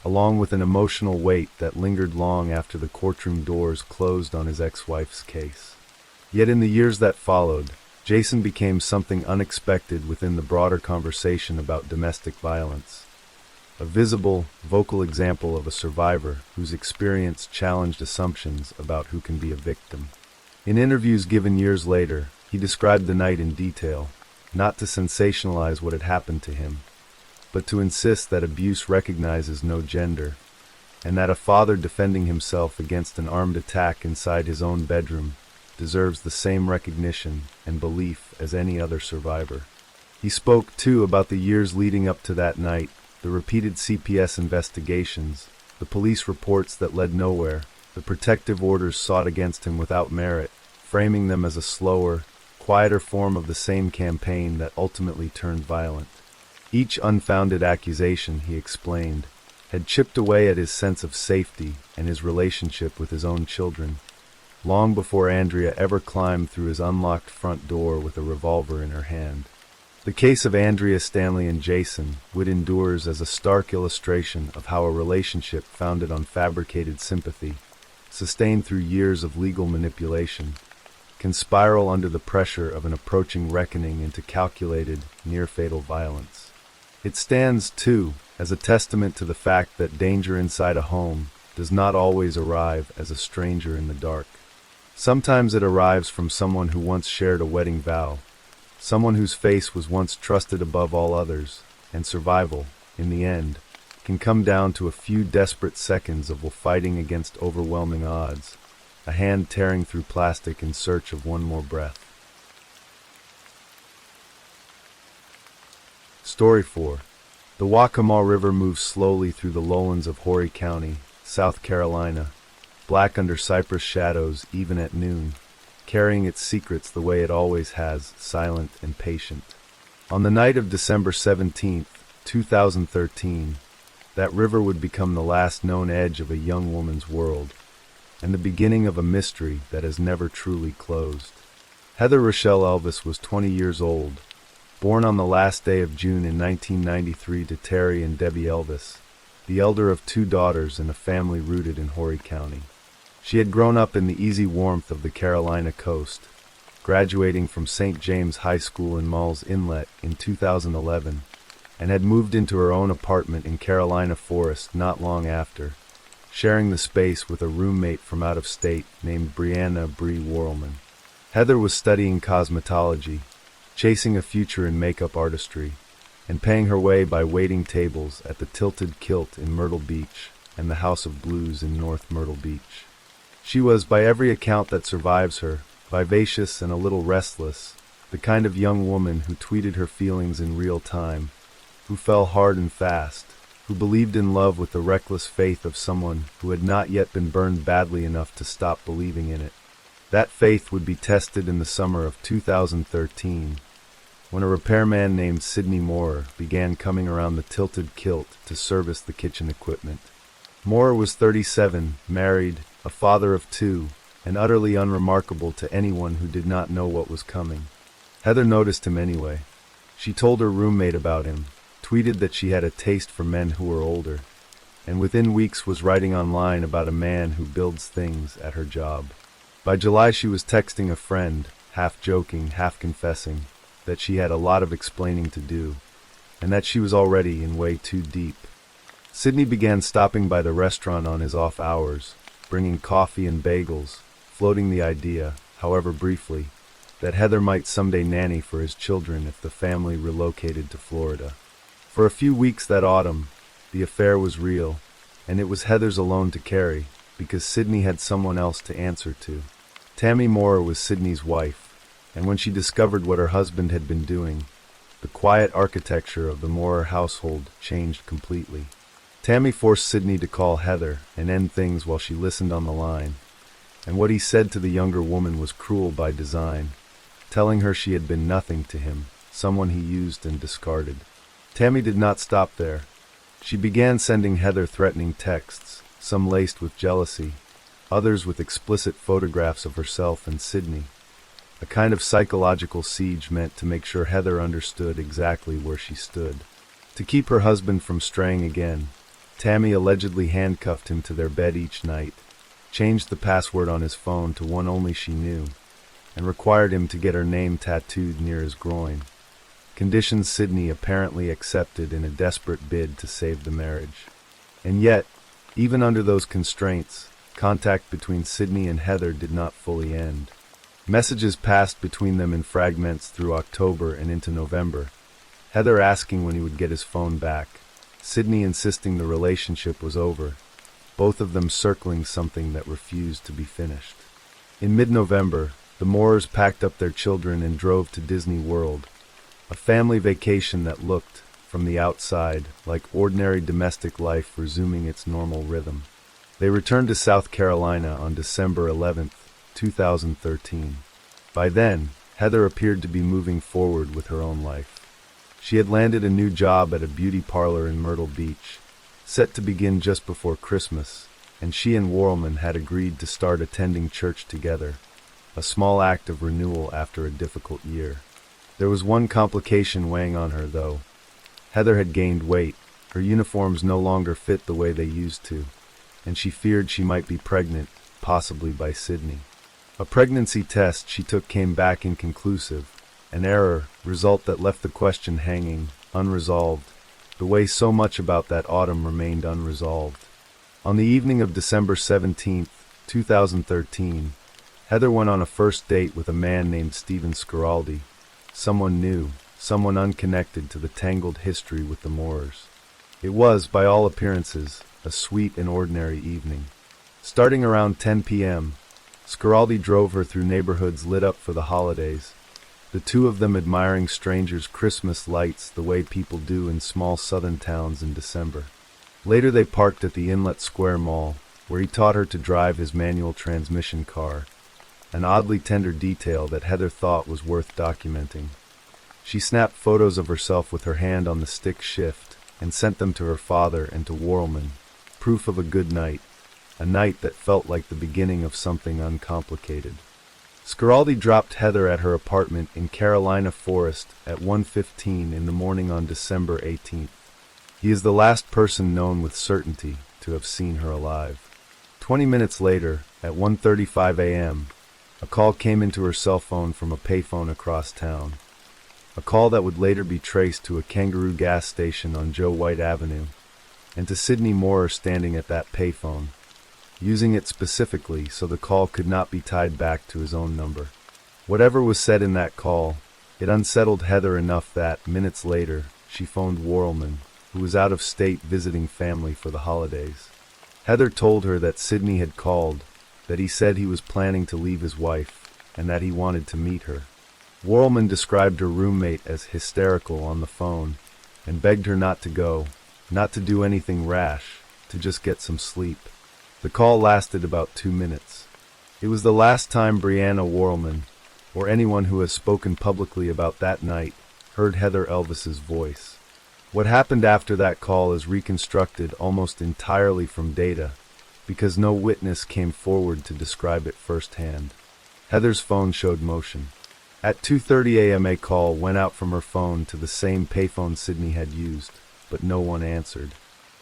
along with an emotional weight that lingered long after the courtroom doors closed on his ex-wife's case. Yet in the years that followed, Jason became something unexpected within the broader conversation about domestic violence. A visible, vocal example of a survivor whose experience challenged assumptions about who can be a victim. In interviews given years later, he described the night in detail, not to sensationalize what had happened to him, but to insist that abuse recognizes no gender, and that a father defending himself against an armed attack inside his own bedroom deserves the same recognition and belief as any other survivor. He spoke, too, about the years leading up to that night, the repeated CPS investigations, the police reports that led nowhere, the protective orders sought against him without merit, framing them as a slower, quieter form of the same campaign that ultimately turned violent. Each unfounded accusation, he explained, had chipped away at his sense of safety and his relationship with his own children, long before Andrea ever climbed through his unlocked front door with a revolver in her hand. The case of Andrea Stanley and Jason Witt endures as a stark illustration of how a relationship founded on fabricated sympathy, sustained through years of legal manipulation, can spiral under the pressure of an approaching reckoning into calculated, near-fatal violence. It stands, too, as a testament to the fact that danger inside a home does not always arrive as a stranger in the dark. Sometimes it arrives from someone who once shared a wedding vow, someone whose face was once trusted above all others, and survival, in the end, can come down to a few desperate seconds of fighting against overwhelming odds, a hand tearing through plastic in search of one more breath. Story 4. The Waccamaw River moves slowly through the lowlands of Horry County, South Carolina, black under cypress shadows even at noon, carrying its secrets the way it always has, silent and patient. On the night of December 17th, 2013, that river would become the last known edge of a young woman's world, and the beginning of a mystery that has never truly closed. Heather Rochelle Elvis was 20 years old, born on the last day of June in 1993 to Terry and Debbie Elvis, the elder of two daughters in a family rooted in Horry County. She had grown up in the easy warmth of the Carolina coast, graduating from St. James High School in Malls Inlet in 2011, and had moved into her own apartment in Carolina Forest not long after, sharing the space with a roommate from out of state named Brianna Bree Worrelman. Heather was studying cosmetology, chasing a future in makeup artistry, and paying her way by waiting tables at the Tilted Kilt in Myrtle Beach and the House of Blues in North Myrtle Beach. She was, by every account that survives her, vivacious and a little restless, the kind of young woman who tweeted her feelings in real time, who fell hard and fast, who believed in love with the reckless faith of someone who had not yet been burned badly enough to stop believing in it. That faith would be tested in the summer of 2013, when a repairman named Sidney Moore began coming around the Tilted Kilt to service the kitchen equipment. Moore was 37, married, a father of two, and utterly unremarkable to anyone who did not know what was coming. Heather noticed him anyway. She told her roommate about him, tweeted that she had a taste for men who were older, and within weeks was writing online about a man who builds things at her job. By July she was texting a friend, half joking, half confessing, that she had a lot of explaining to do, and that she was already in way too deep. Sidney began stopping by the restaurant on his off hours, bringing coffee and bagels, floating the idea, however briefly, that Heather might someday nanny for his children if the family relocated to Florida. For a few weeks that autumn, the affair was real, and it was Heather's alone to carry, because Sidney had someone else to answer to. Tammy Moore was Sidney's wife, and when she discovered what her husband had been doing, the quiet architecture of the Moore household changed completely. Tammy forced Sidney to call Heather and end things while she listened on the line, and what he said to the younger woman was cruel by design, telling her she had been nothing to him, someone he used and discarded. Tammy did not stop there. She began sending Heather threatening texts, some laced with jealousy, others with explicit photographs of herself and Sidney, a kind of psychological siege meant to make sure Heather understood exactly where she stood. To keep her husband from straying again, Tammy allegedly handcuffed him to their bed each night, changed the password on his phone to one only she knew, and required him to get her name tattooed near his groin. Conditions Sidney apparently accepted in a desperate bid to save the marriage. And yet, even under those constraints, contact between Sidney and Heather did not fully end. Messages passed between them in fragments through October and into November, Heather asking when he would get his phone back, Sidney insisting the relationship was over, both of them circling something that refused to be finished. In mid-November, the Moores packed up their children and drove to Disney World, a family vacation that looked, from the outside, like ordinary domestic life resuming its normal rhythm. They returned to South Carolina on December 11th, 2013. By then, Heather appeared to be moving forward with her own life. She had landed a new job at a beauty parlor in Myrtle Beach, set to begin just before Christmas, and she and Worrelman had agreed to start attending church together, a small act of renewal after a difficult year. There was one complication weighing on her, though. Heather had gained weight, her uniforms no longer fit the way they used to, and she feared she might be pregnant, possibly by Sidney. A pregnancy test she took came back inconclusive, an error, result that left the question hanging, unresolved, the way so much about that autumn remained unresolved. On the evening of December 17th, 2013, Heather went on a first date with a man named Stephen Schiraldi, someone new, someone unconnected to the tangled history with the Moores. It was, by all appearances, a sweet and ordinary evening. Starting around 10 p.m., Schiraldi drove her through neighborhoods lit up for the holidays, the two of them admiring strangers' Christmas lights the way people do in small southern towns in December. Later they parked at the Inlet Square Mall, where he taught her to drive his manual transmission car, an oddly tender detail that Heather thought was worth documenting. She snapped photos of herself with her hand on the stick shift and sent them to her father and to Worrelman, proof of a good night, a night that felt like the beginning of something uncomplicated. Schiraldi dropped Heather at her apartment in Carolina Forest at 1:15 in the morning on December 18th. He is the last person known with certainty to have seen her alive. 20 minutes later, at 1:35 a.m., a call came into her cell phone from a payphone across town. A call that would later be traced to a Kangaroo gas station on Joe White Avenue, and to Sidney Moorer standing at that payphone, using it specifically so the call could not be tied back to his own number. Whatever was said in that call, it unsettled Heather enough that, minutes later, she phoned Worrelman, who was out of state visiting family for the holidays. Heather told her that Sidney had called, that he said he was planning to leave his wife, and that he wanted to meet her. Worrelman described her roommate as hysterical on the phone, and begged her not to go, not to do anything rash, to just get some sleep. The call lasted about 2 minutes. It was the last time Brianna Worrelman, or anyone who has spoken publicly about that night, heard Heather Elvis's voice. What happened after that call is reconstructed almost entirely from data, because no witness came forward to describe it firsthand. Heather's phone showed motion. At 2:30 a.m. a call went out from her phone to the same payphone Sidney had used, but no one answered.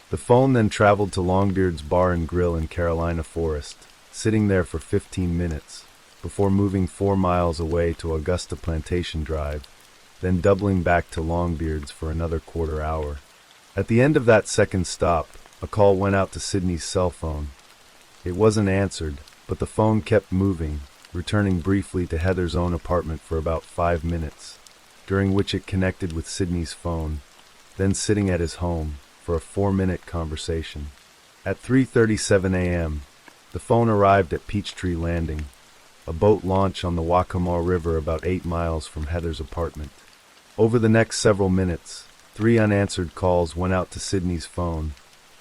The phone then traveled to Longbeard's Bar and Grill in Carolina Forest, sitting there for 15 minutes, before moving 4 miles away to Augusta Plantation Drive, then doubling back to Longbeard's for another quarter hour. At the end of that second stop, a call went out to Sidney's cell phone. It wasn't answered, but the phone kept moving, returning briefly to Heather's own apartment for about 5 minutes, during which it connected with Sidney's phone, then sitting at his home for a 4-minute conversation. At 3:37 a.m., the phone arrived at Peachtree Landing, a boat launch on the Waccamaw River about 8 miles from Heather's apartment. Over the next several minutes, 3 unanswered calls went out to Sidney's phone,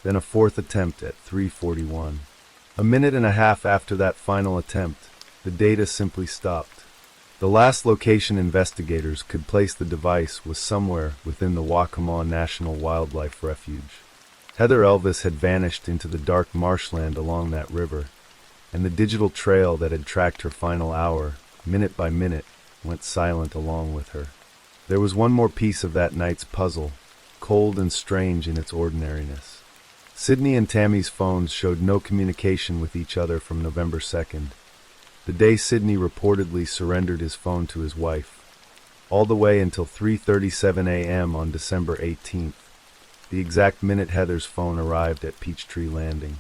then a 4th attempt at 3:41. A minute and a half after that final attempt, the data simply stopped. The last location investigators could place the device was somewhere within the Waccamaw National Wildlife Refuge. Heather Elvis had vanished into the dark marshland along that river, and the digital trail that had tracked her final hour, minute by minute, went silent along with her. There was one more piece of that night's puzzle, cold and strange in its ordinariness. Sidney and Tammy's phones showed no communication with each other from November 2nd, the day Sidney reportedly surrendered his phone to his wife, all the way until 3:37 a.m. on December 18th, the exact minute Heather's phone arrived at Peachtree Landing.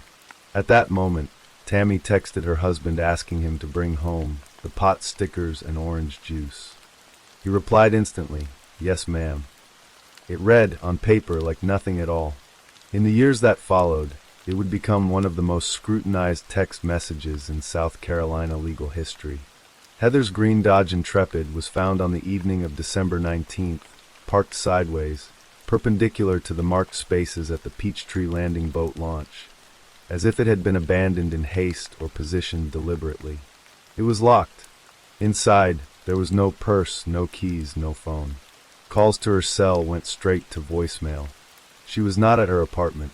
At that moment, Tammy texted her husband asking him to bring home the pot stickers and orange juice. He replied instantly, "Yes, ma'am." It read, on paper, like nothing at all. In the years that followed, it would become one of the most scrutinized text messages in South Carolina legal history. Heather's green Dodge Intrepid was found on the evening of December 19th, parked sideways, perpendicular to the marked spaces at the Peachtree Landing boat launch, as if it had been abandoned in haste or positioned deliberately. It was locked. Inside, there was no purse, no keys, no phone. Calls to her cell went straight to voicemail. She was not at her apartment.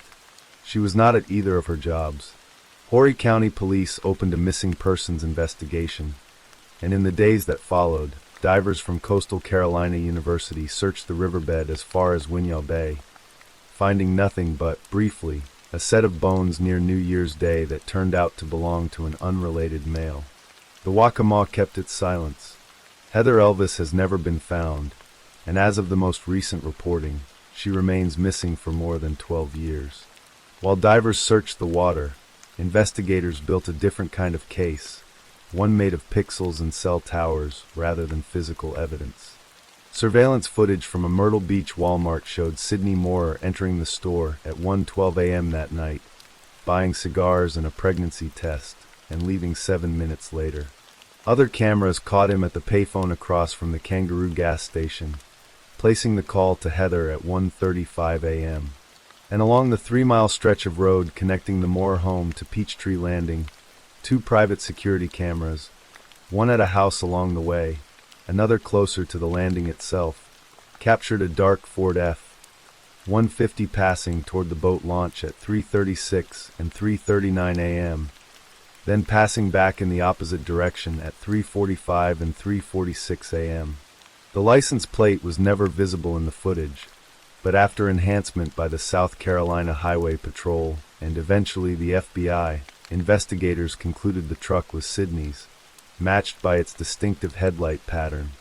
She was not at either of her jobs. Horry County Police opened a missing persons investigation, and in the days that followed, divers from Coastal Carolina University searched the riverbed as far as Winyah Bay, finding nothing but, briefly, a set of bones near New Year's Day that turned out to belong to an unrelated male. The Waccamaw kept its silence. Heather Elvis has never been found, and as of the most recent reporting, she remains missing for more than 12 years. While divers searched the water, investigators built a different kind of case, one made of pixels and cell towers rather than physical evidence. Surveillance footage from a Myrtle Beach Walmart showed Sidney Moorer entering the store at 1:12 a.m. that night, buying cigars and a pregnancy test, and leaving 7 minutes later. Other cameras caught him at the payphone across from the Kangaroo gas station, placing the call to Heather at 1:35 a.m. And along the 3-mile stretch of road connecting the Moore home to Peachtree Landing, 2 private security cameras, one at a house along the way, another closer to the landing itself, captured a dark Ford F-150 passing toward the boat launch at 3:36 and 3:39 a.m., then passing back in the opposite direction at 3:45 and 3:46 a.m. The license plate was never visible in the footage, but after enhancement by the South Carolina Highway Patrol and eventually the FBI, investigators concluded the truck was Sydney's, matched by its distinctive headlight pattern,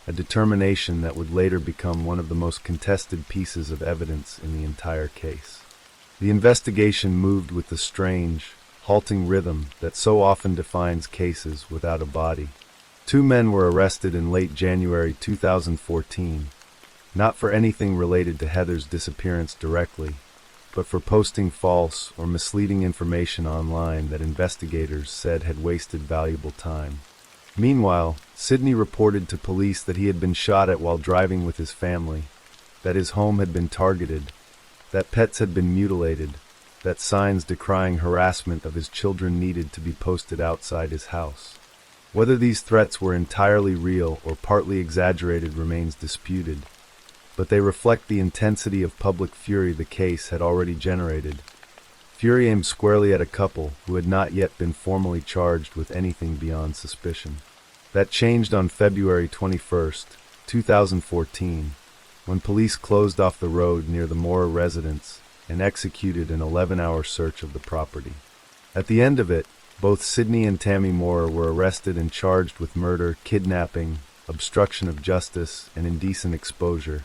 a determination that would later become one of the most contested pieces of evidence in the entire case. The investigation moved with the strange, halting rhythm that so often defines cases without a body. 2 men were arrested in late January 2014, not for anything related to Heather's disappearance directly, but for posting false or misleading information online that investigators said had wasted valuable time. Meanwhile, Sydney reported to police that he had been shot at while driving with his family, that his home had been targeted, that pets had been mutilated, that signs decrying harassment of his children needed to be posted outside his house. Whether these threats were entirely real or partly exaggerated remains disputed, but they reflect the intensity of public fury the case had already generated. Fury aimed squarely at a couple who had not yet been formally charged with anything beyond suspicion. That changed on February 21, 2014, when police closed off the road near the Moore residence and executed an 11-hour search of the property. At the end of it, both Sydney and Tammy Moore were arrested and charged with murder, kidnapping, obstruction of justice, and indecent exposure,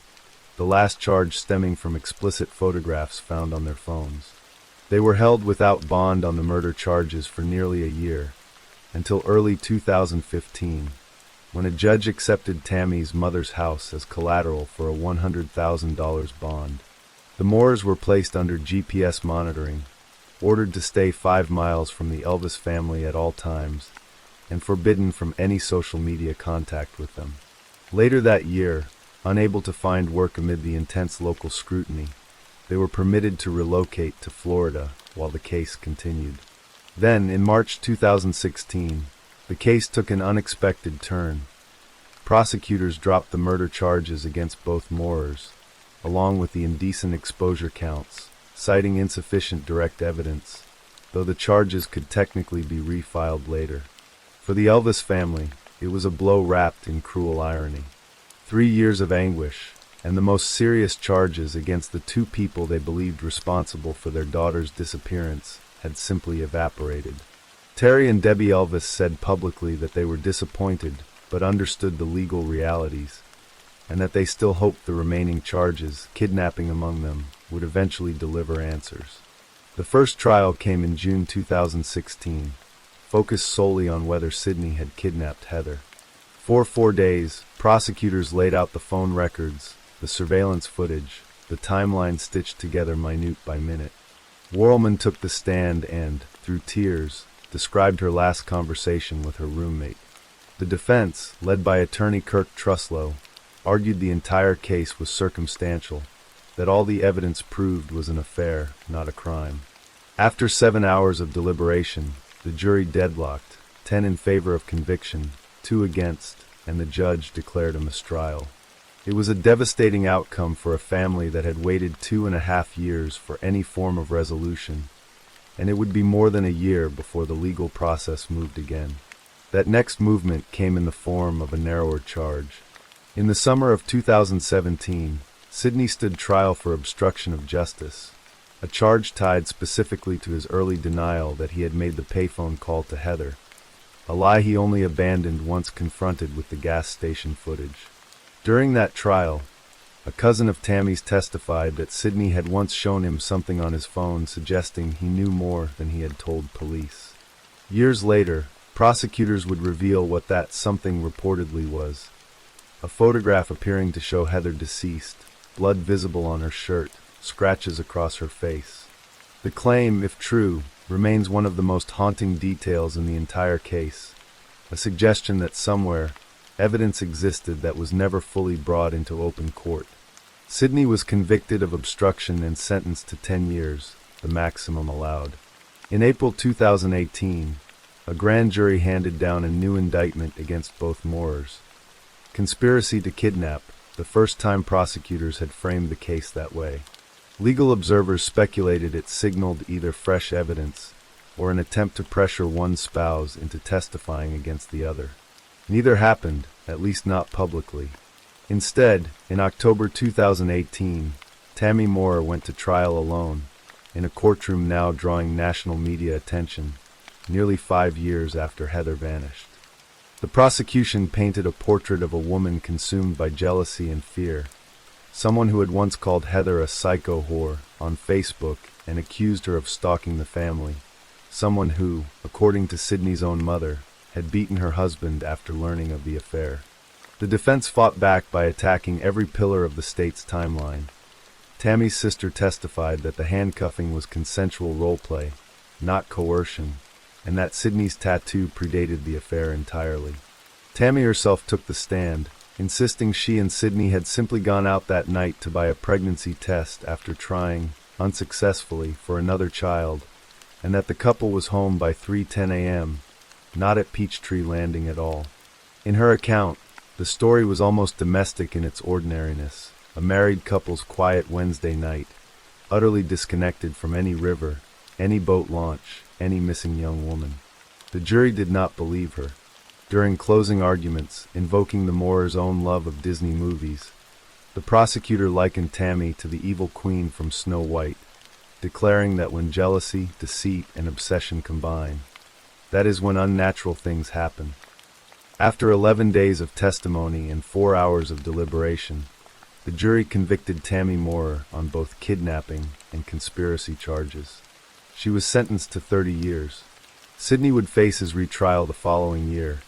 the last charge stemming from explicit photographs found on their phones. They were held without bond on the murder charges for nearly a year, until early 2015, when a judge accepted Tammy's mother's house as collateral for a $100,000 bond. The Moores were placed under GPS monitoring, ordered to stay 5 miles from the Elvis family at all times, and forbidden from any social media contact with them. Later that year, unable to find work amid the intense local scrutiny, they were permitted to relocate to Florida while the case continued. Then, in March 2016, the case took an unexpected turn. Prosecutors dropped the murder charges against both Moores, along with the indecent exposure counts, citing insufficient direct evidence, though the charges could technically be refiled later. For the Elvis family, it was a blow wrapped in cruel irony. 3 years of anguish, and the most serious charges against the 2 people they believed responsible for their daughter's disappearance had simply evaporated. Terry and Debbie Elvis said publicly that they were disappointed but understood the legal realities, and that they still hoped the remaining charges, kidnapping among them, would eventually deliver answers. The first trial came in June 2016, focused solely on whether Sydney had kidnapped Heather. For 4 days, prosecutors laid out the phone records, the surveillance footage, the timeline stitched together minute by minute. Worrellman took the stand and, through tears, described her last conversation with her roommate. The defense, led by attorney Kirk Truslow, argued the entire case was circumstantial, that all the evidence proved was an affair, not a crime. After 7 hours of deliberation, the jury deadlocked, 10 in favor of conviction, 2 against, and the judge declared a mistrial. It was a devastating outcome for a family that had waited 2.5 years for any form of resolution, and it would be more than a year before the legal process moved again. That next movement came in the form of a narrower charge. In the summer of 2017, Sydney stood trial for obstruction of justice, a charge tied specifically to his early denial that he had made the payphone call to Heather, a lie he only abandoned once confronted with the gas station footage. During that trial, a cousin of Tammy's testified that Sydney had once shown him something on his phone suggesting he knew more than he had told police. Years later, prosecutors would reveal what that something reportedly was. A photograph appearing to show Heather deceased, blood visible on her shirt, scratches across her face. The claim, if true, remains one of the most haunting details in the entire case, a suggestion that somewhere, evidence existed that was never fully brought into open court. Sydney was convicted of obstruction and sentenced to 10 years, the maximum allowed. In April 2018, a grand jury handed down a new indictment against both Moores. Conspiracy to kidnap, the first time prosecutors had framed the case that way. Legal observers speculated it signaled either fresh evidence or an attempt to pressure one spouse into testifying against the other. Neither happened, at least not publicly. Instead, in October 2018, Tammy Moore went to trial alone, in a courtroom now drawing national media attention, nearly 5 years after Heather vanished. The prosecution painted a portrait of a woman consumed by jealousy and fear, someone who had once called Heather a psycho whore on Facebook and accused her of stalking the family, someone who, according to Sydney's own mother, had beaten her husband after learning of the affair. The defense fought back by attacking every pillar of the state's timeline. Tammy's sister testified that the handcuffing was consensual role play, not coercion, and that Sydney's tattoo predated the affair entirely. Tammy herself took the stand, insisting she and Sydney had simply gone out that night to buy a pregnancy test after trying, unsuccessfully, for another child, and that the couple was home by 3:10 a.m., not at Peachtree Landing at all. In her account, the story was almost domestic in its ordinariness, a married couple's quiet Wednesday night, utterly disconnected from any river, any boat launch, any missing young woman. The jury did not believe her. During closing arguments, invoking the Moores' own love of Disney movies, the prosecutor likened Tammy to the evil queen from Snow White, declaring that when jealousy, deceit, and obsession combine, that is when unnatural things happen. After 11 days of testimony and 4 hours of deliberation, the jury convicted Tammy Moore on both kidnapping and conspiracy charges. She was sentenced to 30 years. Sydney would face his retrial the following year,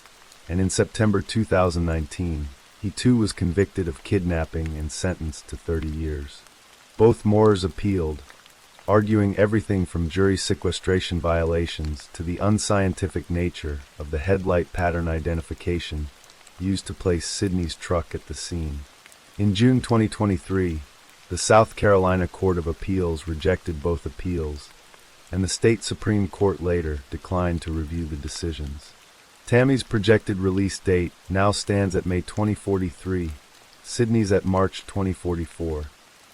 and in September 2019, he too was convicted of kidnapping and sentenced to 30 years. Both Moores appealed, arguing everything from jury sequestration violations to the unscientific nature of the headlight pattern identification used to place Sydney's truck at the scene. In June 2023, the South Carolina Court of Appeals rejected both appeals, and the state Supreme Court later declined to review the decisions. Tammy's projected release date now stands at May 2043, Sydney's at March 2044.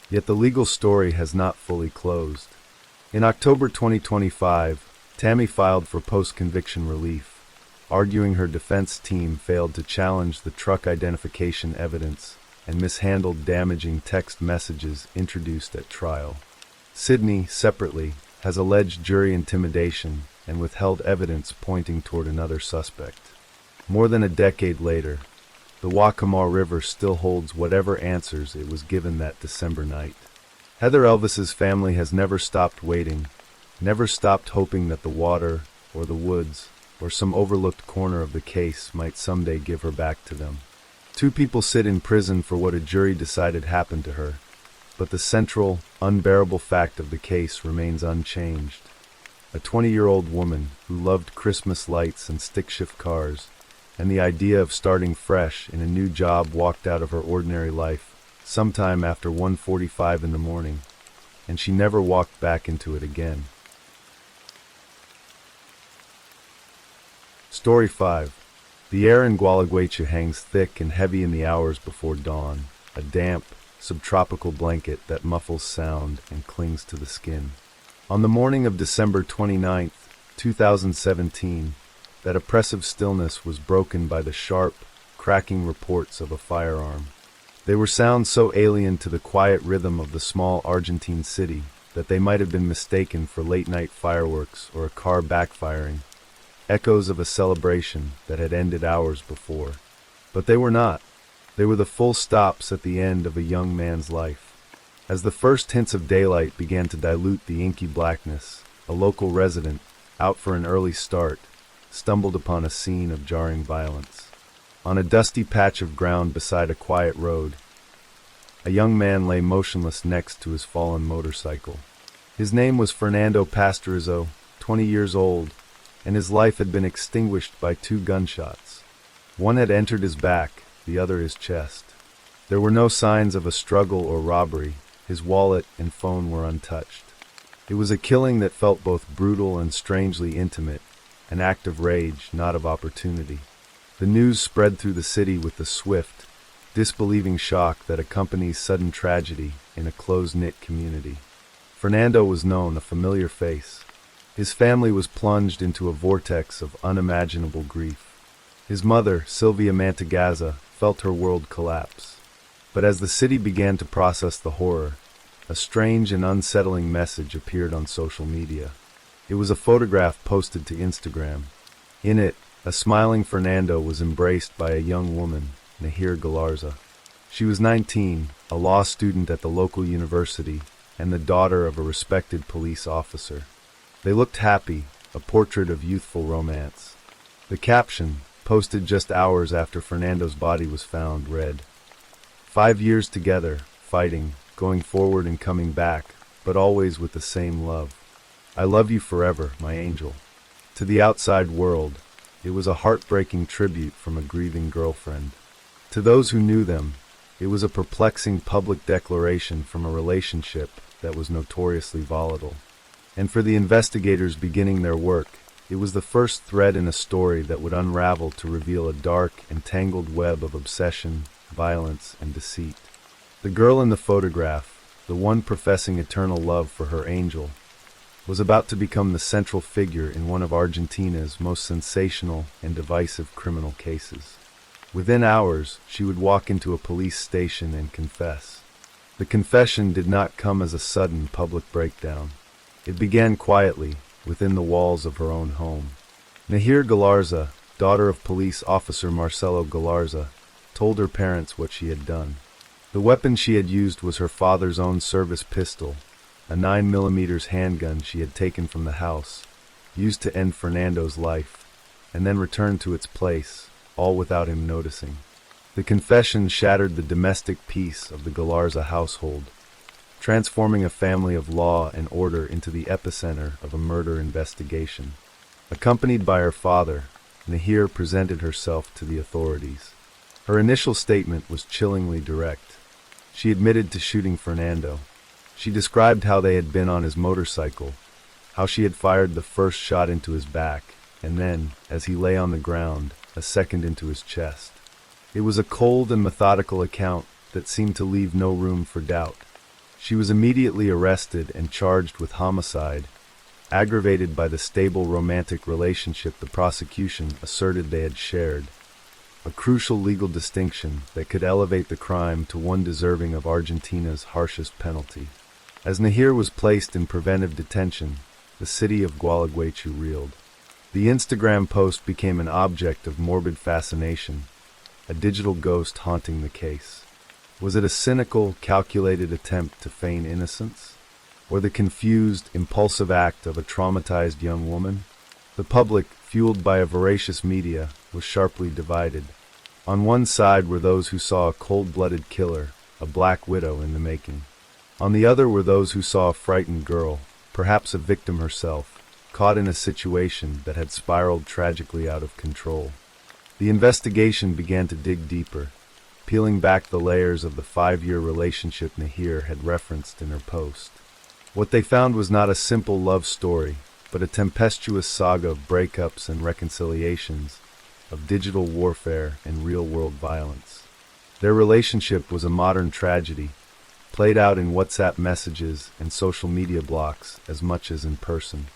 Yet the legal story has not fully closed. In October 2025, Tammy filed for post-conviction relief, arguing her defense team failed to challenge the truck identification evidence and mishandled damaging text messages introduced at trial. Sydney, separately, has alleged jury intimidation and withheld evidence pointing toward another suspect. More than a decade later, the Waccamaw River still holds whatever answers it was given that December night. Heather Elvis's family has never stopped waiting, never stopped hoping that the water, or the woods, or some overlooked corner of the case might someday give her back to them. 2 people sit in prison for what a jury decided happened to her, but the central, unbearable fact of the case remains unchanged. A 20-year-old woman who loved Christmas lights and stick-shift cars, and the idea of starting fresh in a new job walked out of her ordinary life sometime after 1:45 in the morning, and she never walked back into it again. Story 5. The air in Gualeguaychú hangs thick and heavy in the hours before dawn, a damp, subtropical blanket that muffles sound and clings to the skin. On the morning of December 29, 2017, that oppressive stillness was broken by the sharp, cracking reports of a firearm. They were sounds so alien to the quiet rhythm of the small Argentine city that they might have been mistaken for late-night fireworks or a car backfiring, echoes of a celebration that had ended hours before. But they were not. They were the full stops at the end of a young man's life. As the first hints of daylight began to dilute the inky blackness, a local resident, out for an early start, stumbled upon a scene of jarring violence. On a dusty patch of ground beside a quiet road, a young man lay motionless next to his fallen motorcycle. His name was Fernando Pastorizo, 20 years old, and his life had been extinguished by 2 gunshots. One had entered his back, the other his chest. There were no signs of a struggle or robbery. His wallet and phone were untouched. It was a killing that felt both brutal and strangely intimate, an act of rage, not of opportunity. The news spread through the city with the swift, disbelieving shock that accompanies sudden tragedy in a close-knit community. Fernando was known, a familiar face. His family was plunged into a vortex of unimaginable grief. His mother, Sylvia Mantegazza, felt her world collapse. But as the city began to process the horror, a strange and unsettling message appeared on social media. It was a photograph posted to Instagram. In it, a smiling Fernando was embraced by a young woman, Nahir Galarza. She was 19, a law student at the local university, and the daughter of a respected police officer. They looked happy, a portrait of youthful romance. The caption, posted just hours after Fernando's body was found, read, "5 years together, fighting, going forward and coming back, but always with the same love. I love you forever, my angel." To the outside world, it was a heartbreaking tribute from a grieving girlfriend. To those who knew them, it was a perplexing public declaration from a relationship that was notoriously volatile. And for the investigators beginning their work, it was the first thread in a story that would unravel to reveal a dark and tangled web of obsession, violence, and deceit. The girl in the photograph, the one professing eternal love for her angel, was about to become the central figure in one of Argentina's most sensational and divisive criminal cases. Within hours, she would walk into a police station and confess. The confession did not come as a sudden public breakdown. It began quietly, within the walls of her own home. Nahir Galarza, daughter of police officer Marcelo Galarza, told her parents what she had done. The weapon she had used was her father's own service pistol, a 9mm handgun she had taken from the house, used to end Fernando's life, and then returned to its place, all without him noticing. The confession shattered the domestic peace of the Galarza household, transforming a family of law and order into the epicenter of a murder investigation. Accompanied by her father, Nahir presented herself to the authorities. Her initial statement was chillingly direct. She admitted to shooting Fernando. She described how they had been on his motorcycle, how she had fired the first shot into his back, and then, as he lay on the ground, a second into his chest. It was a cold and methodical account that seemed to leave no room for doubt. She was immediately arrested and charged with homicide, aggravated by the stable romantic relationship the prosecution asserted they had shared, a crucial legal distinction that could elevate the crime to one deserving of Argentina's harshest penalty. As Nahir was placed in preventive detention, the city of Gualeguaychú reeled. The Instagram post became an object of morbid fascination, a digital ghost haunting the case. Was it a cynical, calculated attempt to feign innocence? Or the confused, impulsive act of a traumatized young woman? The public, fueled by a voracious media, was sharply divided. On one side were those who saw a cold-blooded killer, a black widow in the making. On the other were those who saw a frightened girl, perhaps a victim herself, caught in a situation that had spiraled tragically out of control. The investigation began to dig deeper, peeling back the layers of the 5-year relationship Nahir had referenced in her post. What they found was not a simple love story, but a tempestuous saga of breakups and reconciliations, of digital warfare and real-world violence. Their relationship was a modern tragedy, played out in WhatsApp messages and social media blocks as much as in person.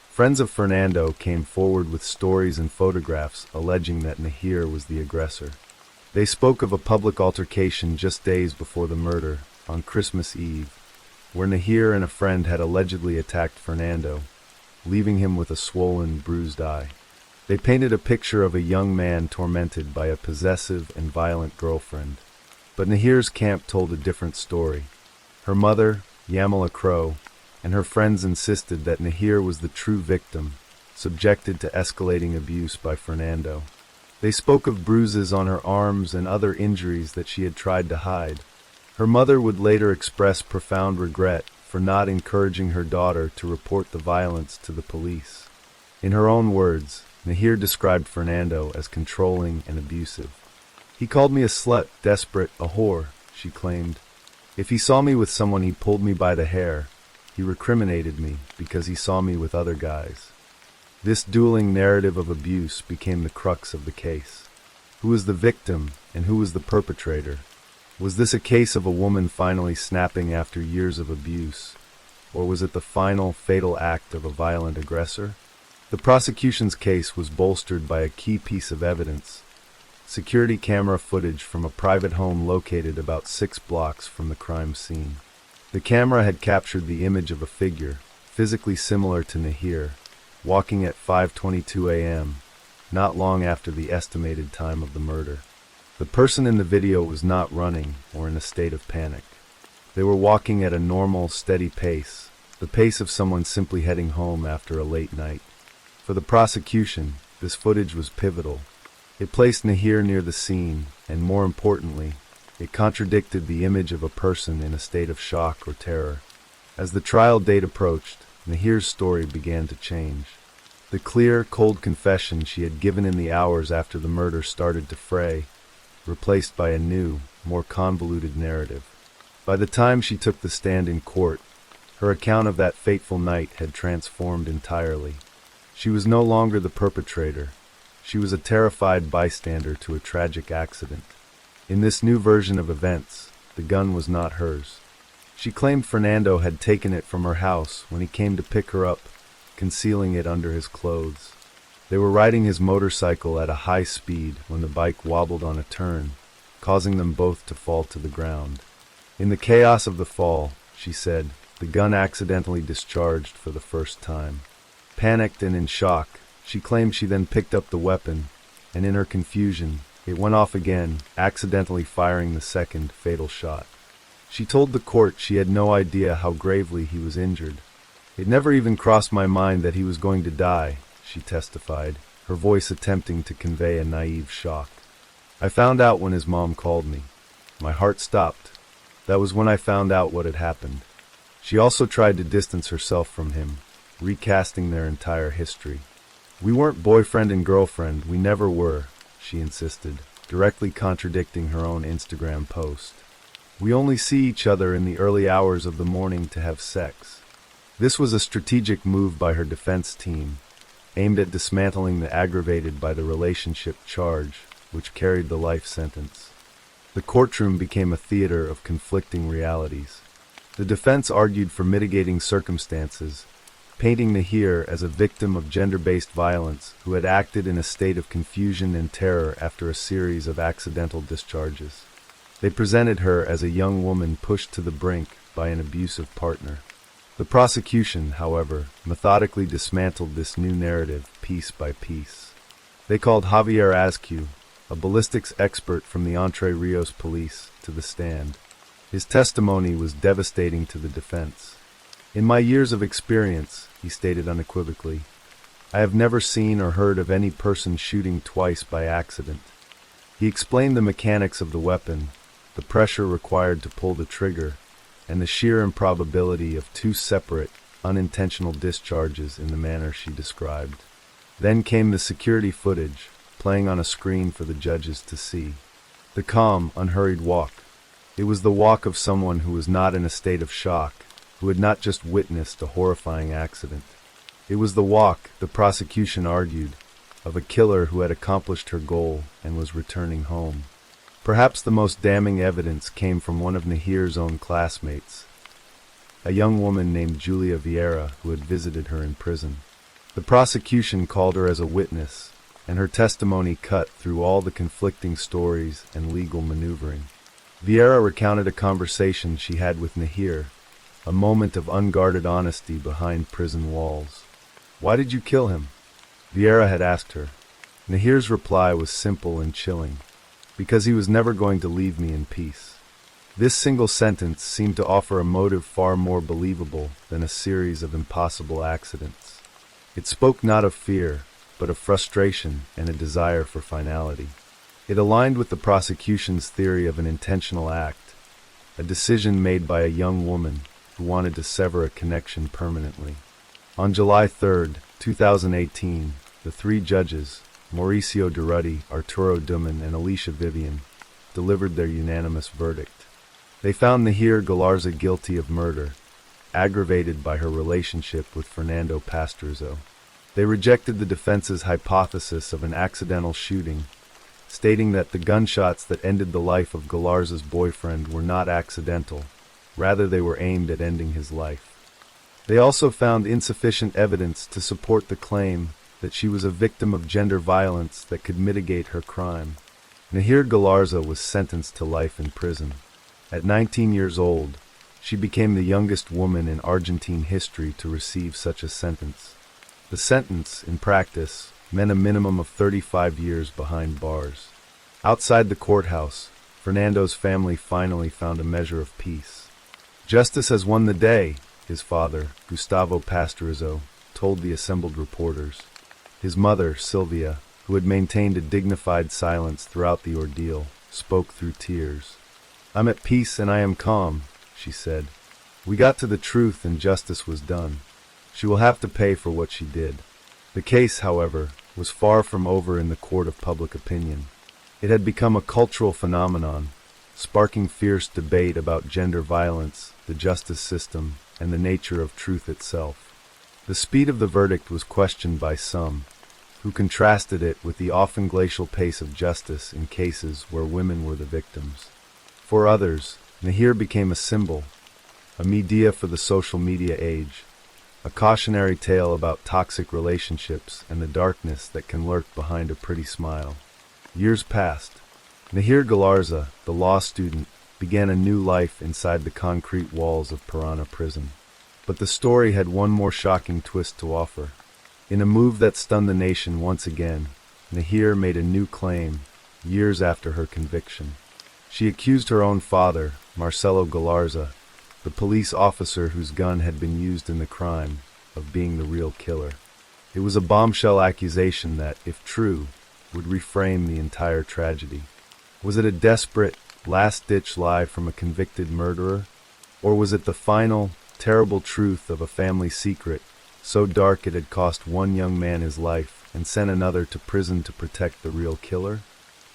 Friends of Fernando came forward with stories and photographs alleging that Nahir was the aggressor. They spoke of a public altercation just days before the murder, on Christmas Eve, where Nahir and a friend had allegedly attacked Fernando, leaving him with a swollen, bruised eye. They painted a picture of a young man tormented by a possessive and violent girlfriend. But Nahir's camp told a different story. Her mother, Yamila Crow, and her friends insisted that Nahir was the true victim, subjected to escalating abuse by Fernando. They spoke of bruises on her arms and other injuries that she had tried to hide. Her mother would later express profound regret for not encouraging her daughter to report the violence to the police. In her own words, Nahir described Fernando as controlling and abusive. "He called me a slut, desperate, a whore," she claimed. "If he saw me with someone, he pulled me by the hair. He recriminated me because he saw me with other guys." This dueling narrative of abuse became the crux of the case. Who was the victim and who was the perpetrator? Was this a case of a woman finally snapping after years of abuse, or was it the final, fatal act of a violent aggressor? The prosecution's case was bolstered by a key piece of evidence: security camera footage from a private home located about 6 blocks from the crime scene. The camera had captured the image of a figure, physically similar to Nahir, walking at 5:22 a.m., not long after the estimated time of the murder. The person in the video was not running or in a state of panic. They were walking at a normal, steady pace, the pace of someone simply heading home after a late night. For the prosecution, this footage was pivotal. It placed Nahir near the scene, and more importantly, it contradicted the image of a person in a state of shock or terror. As the trial date approached, Nahir's story began to change. The clear, cold confession she had given in the hours after the murder started to fray, replaced by a new, more convoluted narrative. By the time she took the stand in court, her account of that fateful night had transformed entirely. She was no longer the perpetrator. She was a terrified bystander to a tragic accident. In this new version of events, the gun was not hers. She claimed Fernando had taken it from her house when he came to pick her up, concealing it under his clothes. They were riding his motorcycle at a high speed when the bike wobbled on a turn, causing them both to fall to the ground. In the chaos of the fall, she said, the gun accidentally discharged for the first time. Panicked and in shock, she claimed she then picked up the weapon, and in her confusion, it went off again, accidentally firing the second fatal shot. She told the court she had no idea how gravely he was injured. "It never even crossed my mind that he was going to die," she testified, her voice attempting to convey a naive shock. "I found out when his mom called me. My heart stopped. That was when I found out what had happened." She also tried to distance herself from him, recasting their entire history. "We weren't boyfriend and girlfriend, we never were," she insisted, directly contradicting her own Instagram post. "We only see each other in the early hours of the morning to have sex." This was a strategic move by her defense team, aimed at dismantling the aggravated by the relationship charge, which carried the life sentence. The courtroom became a theater of conflicting realities. The defense argued for mitigating circumstances, painting Nahir as a victim of gender-based violence who had acted in a state of confusion and terror after a series of accidental discharges. They presented her as a young woman pushed to the brink by an abusive partner. The prosecution, however, methodically dismantled this new narrative piece by piece. They called Javier Azcue, a ballistics expert from the Entre Rios police, to the stand. His testimony was devastating to the defense. "In my years of experience," he stated unequivocally, "I have never seen or heard of any person shooting twice by accident." He explained the mechanics of the weapon, the pressure required to pull the trigger, and the sheer improbability of 2 separate, unintentional discharges in the manner she described. Then came the security footage, playing on a screen for the judges to see. The calm, unhurried walk. It was the walk of someone who was not in a state of shock, who had not just witnessed a horrifying accident. It was the walk, the prosecution argued, of a killer who had accomplished her goal and was returning home. Perhaps the most damning evidence came from one of Nahir's own classmates, a young woman named Julia Vieira who had visited her in prison. The prosecution called her as a witness, and her testimony cut through all the conflicting stories and legal maneuvering. Vieira recounted a conversation she had with Nahir, a moment of unguarded honesty behind prison walls. "Why did you kill him?" Vieira had asked her. Nahir's reply was simple and chilling. "Because he was never going to leave me in peace." This single sentence seemed to offer a motive far more believable than a series of impossible accidents. It spoke not of fear, but of frustration and a desire for finality. It aligned with the prosecution's theory of an intentional act, a decision made by a young woman who wanted to sever a connection permanently. On July 3rd, 2018, the three judges, Mauricio Durruti, Arturo Duman, and Alicia Vivian, delivered their unanimous verdict. They found Nahir Galarza guilty of murder, aggravated by her relationship with Fernando Pastorizo. They rejected the defense's hypothesis of an accidental shooting, stating that the gunshots that ended the life of Galarza's boyfriend were not accidental, rather they were aimed at ending his life. They also found insufficient evidence to support the claim that she was a victim of gender violence that could mitigate her crime. Nahir Galarza was sentenced to life in prison. At 19 years old, she became the youngest woman in Argentine history to receive such a sentence. The sentence, in practice, meant a minimum of 35 years behind bars. Outside the courthouse, Fernando's family finally found a measure of peace. "Justice has won the day," his father, Gustavo Pastorizo, told the assembled reporters. His mother, Sylvia, who had maintained a dignified silence throughout the ordeal, spoke through tears. "I'm at peace and I am calm," she said. "We got to the truth and justice was done. She will have to pay for what she did." The case, however, was far from over in the court of public opinion. It had become a cultural phenomenon, sparking fierce debate about gender violence, the justice system, and the nature of truth itself. The speed of the verdict was questioned by some, who contrasted it with the often glacial pace of justice in cases where women were the victims. For others, Nahir became a symbol, a media for the social media age, a cautionary tale about toxic relationships and the darkness that can lurk behind a pretty smile. Years passed. Nahir Galarza, the law student, began a new life inside the concrete walls of Parana prison. But the story had one more shocking twist to offer. In a move that stunned the nation once again, Nahir made a new claim, years after her conviction. She accused her own father, Marcelo Galarza, the police officer whose gun had been used in the crime, of being the real killer. It was a bombshell accusation that, if true, would reframe the entire tragedy. Was it a desperate, last-ditch lie from a convicted murderer? Or was it the final, terrible truth of a family secret, so dark it had cost one young man his life and sent another to prison to protect the real killer?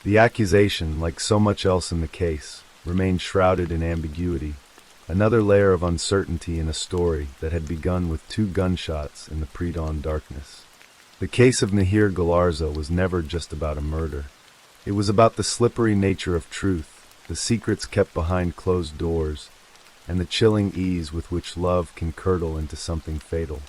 The accusation, like so much else in the case, remained shrouded in ambiguity, another layer of uncertainty in a story that had begun with 2 gunshots in the pre-dawn darkness. The case of Nahir Galarza was never just about a murder. It was about the slippery nature of truth, the secrets kept behind closed doors, and the chilling ease with which love can curdle into something fatal.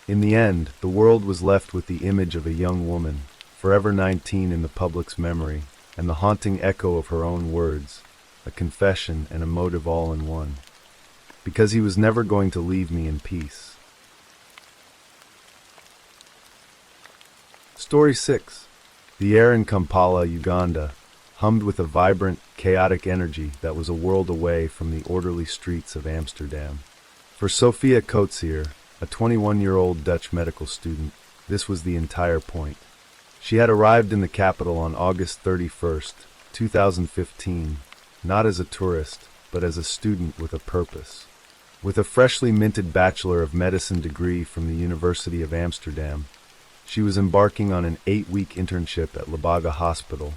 In the end, the world was left with the image of a young woman, forever 19 in the public's memory, and the haunting echo of her own words, a confession and a motive all in one. Because he was never going to leave me in peace. Story 6. The air in Kampala, Uganda, hummed with a vibrant, chaotic energy that was a world away from the orderly streets of Amsterdam. For Sophia Coetzee, a 21-year-old Dutch medical student, this was the entire point. She had arrived in the capital on August 31st, 2015, not as a tourist, but as a student with a purpose. With a freshly minted Bachelor of Medicine degree from the University of Amsterdam, she was embarking on an 8-week internship at Lebaga Hospital,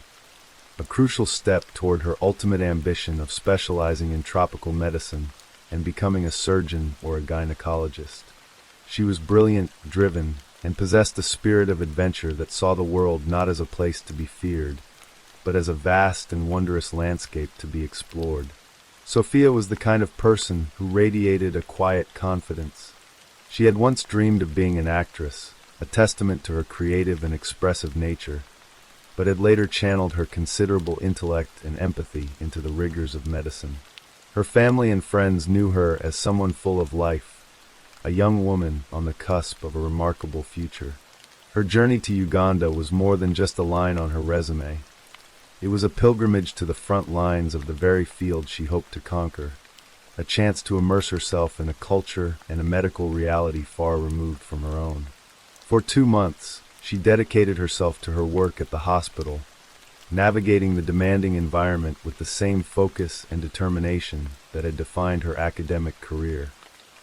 a crucial step toward her ultimate ambition of specializing in tropical medicine and becoming a surgeon or a gynecologist. She was brilliant, driven, and possessed a spirit of adventure that saw the world not as a place to be feared, but as a vast and wondrous landscape to be explored. Sophia was the kind of person who radiated a quiet confidence. She had once dreamed of being an actress, a testament to her creative and expressive nature, but had later channeled her considerable intellect and empathy into the rigors of medicine. Her family and friends knew her as someone full of life, a young woman on the cusp of a remarkable future. Her journey to Uganda was more than just a line on her resume. It was a pilgrimage to the front lines of the very field she hoped to conquer, a chance to immerse herself in a culture and a medical reality far removed from her own. For 2 months, she dedicated herself to her work at the hospital, navigating the demanding environment with the same focus and determination that had defined her academic career.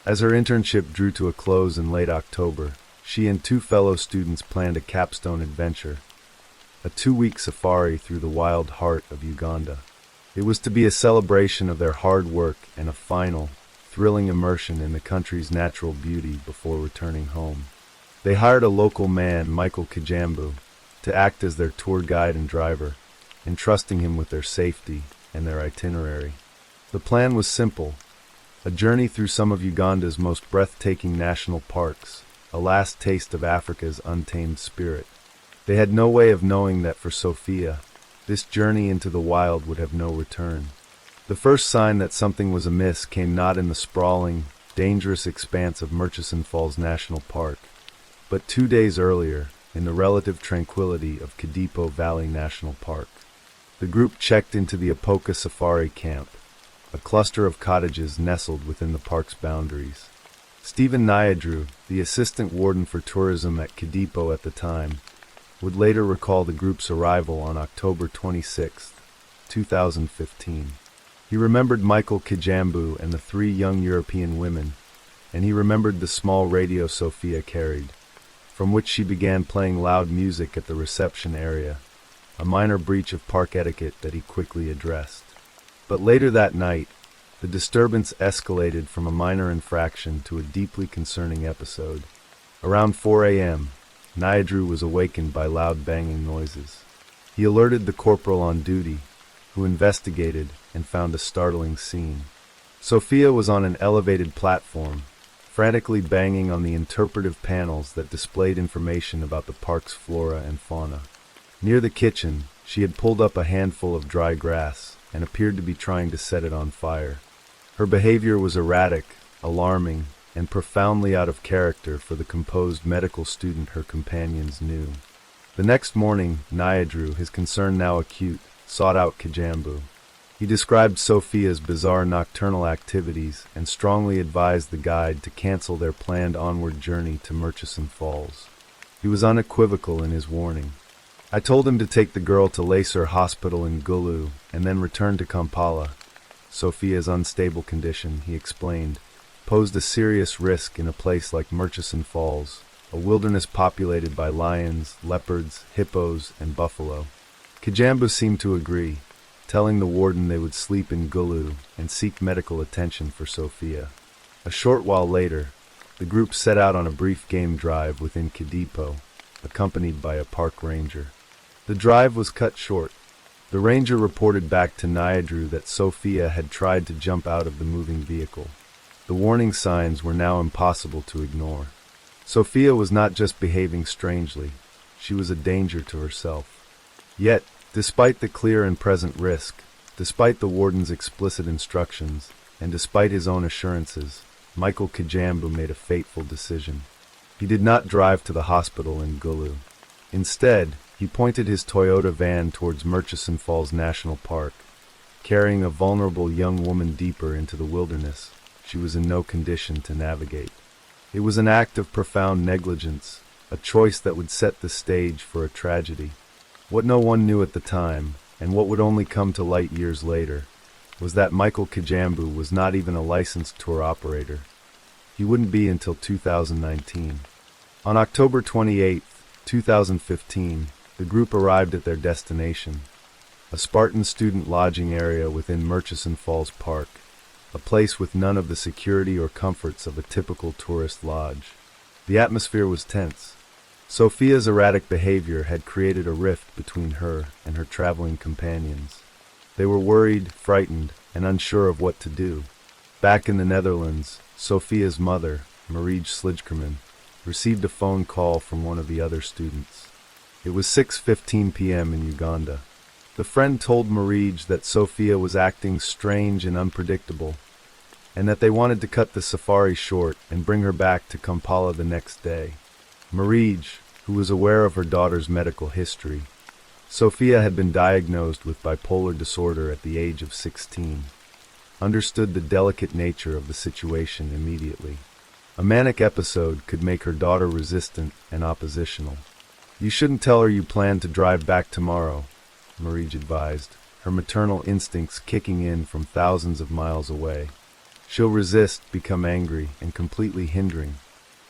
As her internship drew to a close in late October, she and two fellow students planned a capstone adventure, a 2-week safari through the wild heart of Uganda. It was to be a celebration of their hard work and a final, thrilling immersion in the country's natural beauty before returning home. They hired a local man, Michael Kijambu, to act as their tour guide and driver, entrusting him with their safety and their itinerary. The plan was simple: a journey through some of Uganda's most breathtaking national parks, a last taste of Africa's untamed spirit. They had no way of knowing that for Sophia, this journey into the wild would have no return. The first sign that something was amiss came not in the sprawling, dangerous expanse of Murchison Falls National Park, but 2 days earlier, in the relative tranquility of Kadipo Valley National Park. The group checked into the Apoka Safari Camp, a cluster of cottages nestled within the park's boundaries. Stephen Nyadru, the assistant warden for tourism at Kadipo at the time, would later recall the group's arrival on October 26, 2015. He remembered Michael Kijambu and the 3 young European women, and he remembered the small radio Sophia carried, from which she began playing loud music at the reception area, a minor breach of park etiquette that he quickly addressed. But later that night, the disturbance escalated from a minor infraction to a deeply concerning episode. Around 4 a.m., Nyadru was awakened by loud banging noises. He alerted the corporal on duty, who investigated and found a startling scene. Sophia was on an elevated platform, frantically banging on the interpretive panels that displayed information about the park's flora and fauna. Near the kitchen, she had pulled up a handful of dry grass and appeared to be trying to set it on fire. Her behavior was erratic, alarming, and profoundly out of character for the composed medical student her companions knew. The next morning, Nyadru, his concern now acute, sought out Kijambu. He described Sophia's bizarre nocturnal activities and strongly advised the guide to cancel their planned onward journey to Murchison Falls. He was unequivocal in his warning. "I told him to take the girl to Lacer Hospital in Gulu and then return to Kampala. Sophia's unstable condition," he explained, posed a serious risk in a place like Murchison Falls, a wilderness populated by lions, leopards, hippos, and buffalo. Kijambu seemed to agree, telling the warden they would sleep in Gulu and seek medical attention for Sophia. A short while later, the group set out on a brief game drive within Kadipo, accompanied by a park ranger. The drive was cut short. The ranger reported back to Nyadru that Sophia had tried to jump out of the moving vehicle. The warning signs were now impossible to ignore. Sophia was not just behaving strangely, she was a danger to herself. Yet, despite the clear and present risk, despite the warden's explicit instructions, and despite his own assurances, Michael Kijambu made a fateful decision. He did not drive to the hospital in Gulu. Instead, he pointed his Toyota van towards Murchison Falls National Park, carrying a vulnerable young woman deeper into the wilderness she was in no condition to navigate. It was an act of profound negligence, a choice that would set the stage for a tragedy. What no one knew at the time, and what would only come to light years later, was that Michael Kijambu was not even a licensed tour operator. He wouldn't be until 2019. On October 28, 2015, the group arrived at their destination, a Spartan student lodging area within Murchison Falls Park, a place with none of the security or comforts of a typical tourist lodge. The atmosphere was tense. Sophia's erratic behavior had created a rift between her and her traveling companions. They were worried, frightened, and unsure of what to do. Back in the Netherlands, Sophia's mother, Mariege Slijkerman, received a phone call from one of the other students. It was 6:15 p.m. in Uganda. The friend told Mariege that Sophia was acting strange and unpredictable, and that they wanted to cut the safari short and bring her back to Kampala the next day. Mariege, who was aware of her daughter's medical history, Sophia had been diagnosed with bipolar disorder at the age of 16, understood the delicate nature of the situation immediately. A manic episode could make her daughter resistant and oppositional. "You shouldn't tell her you plan to drive back tomorrow," Mariege advised, her maternal instincts kicking in from thousands of miles away. "She'll resist, become angry, and completely hindering."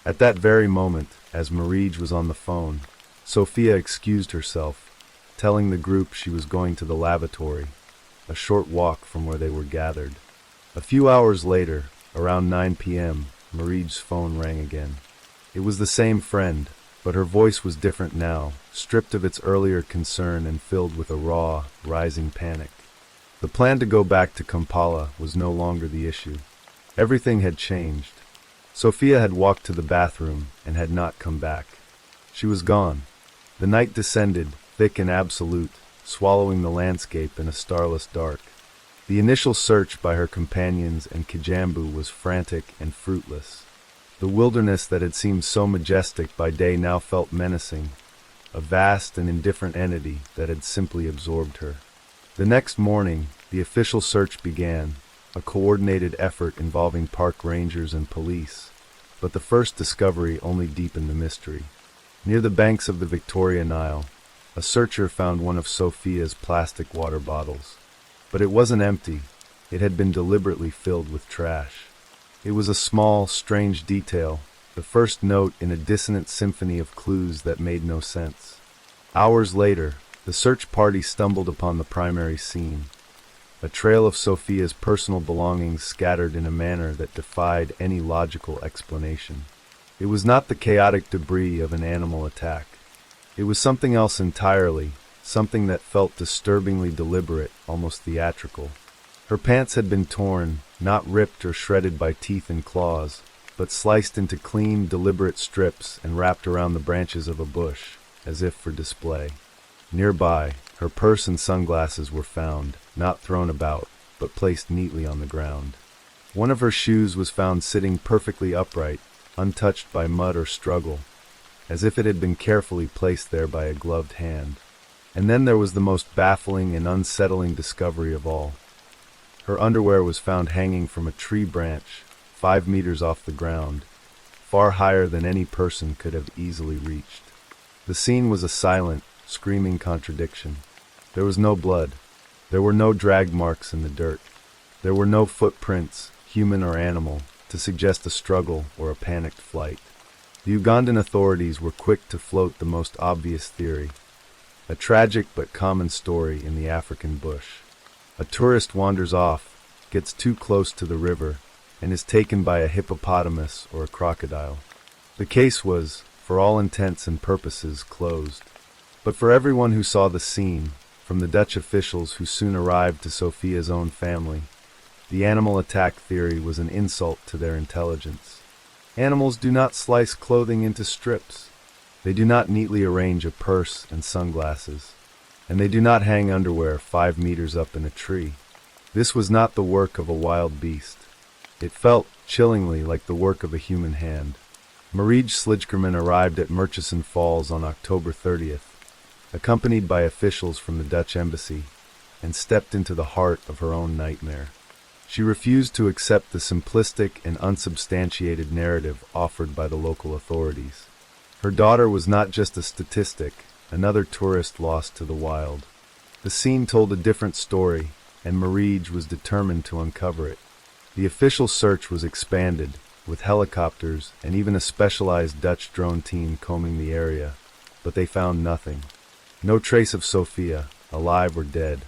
At that very moment, as Marij was on the phone, Sophia excused herself, telling the group she was going to the lavatory, a short walk from where they were gathered. A few hours later, around 9 p.m., Marij's phone rang again. It was the same friend, but her voice was different now, stripped of its earlier concern and filled with a raw, rising panic. The plan to go back to Kampala was no longer the issue. Everything had changed. Sophia had walked to the bathroom and had not come back. She was gone. The night descended, thick and absolute, swallowing the landscape in a starless dark. The initial search by her companions and Kijambu was frantic and fruitless. The wilderness that had seemed so majestic by day now felt menacing, a vast and indifferent entity that had simply absorbed her. The next morning, the official search began, a coordinated effort involving park rangers and police, but the first discovery only deepened the mystery. Near the banks of the Victoria Nile, a searcher found one of Sophia's plastic water bottles. But it wasn't empty. It had been deliberately filled with trash. It was a small, strange detail, the first note in a dissonant symphony of clues that made no sense. Hours later, the search party stumbled upon the primary scene, a trail of Sophia's personal belongings scattered in a manner that defied any logical explanation. It was not the chaotic debris of an animal attack. It was something else entirely, something that felt disturbingly deliberate, almost theatrical. Her pants had been torn, not ripped or shredded by teeth and claws, but sliced into clean, deliberate strips and wrapped around the branches of a bush, as if for display. Nearby, her purse and sunglasses were found, not thrown about, but placed neatly on the ground. One of her shoes was found sitting perfectly upright, untouched by mud or struggle, as if it had been carefully placed there by a gloved hand. And then there was the most baffling and unsettling discovery of all. Her underwear was found hanging from a tree branch, 5 meters off the ground, far higher than any person could have easily reached. The scene was a silent, screaming contradiction. There was no blood. There were no drag marks in the dirt. There were no footprints, human or animal, to suggest a struggle or a panicked flight. The Ugandan authorities were quick to float the most obvious theory. A tragic but common story in the African bush. A tourist wanders off, gets too close to the river, and is taken by a hippopotamus or a crocodile. The case was, for all intents and purposes, closed. But for everyone who saw the scene, from the Dutch officials who soon arrived to Sophia's own family, the animal attack theory was an insult to their intelligence. Animals do not slice clothing into strips. They do not neatly arrange a purse and sunglasses. And they do not hang underwear 5 meters up in a tree. This was not the work of a wild beast. It felt, chillingly, like the work of a human hand. Marij Slijkerman arrived at Murchison Falls on October 30th, accompanied by officials from the Dutch embassy, and stepped into the heart of her own nightmare. She refused to accept the simplistic and unsubstantiated narrative offered by the local authorities. Her daughter was not just a statistic, another tourist lost to the wild. The scene told a different story, and Marij was determined to uncover it. The official search was expanded, with helicopters and even a specialized Dutch drone team combing the area, but they found nothing. No trace of Sophia, alive or dead.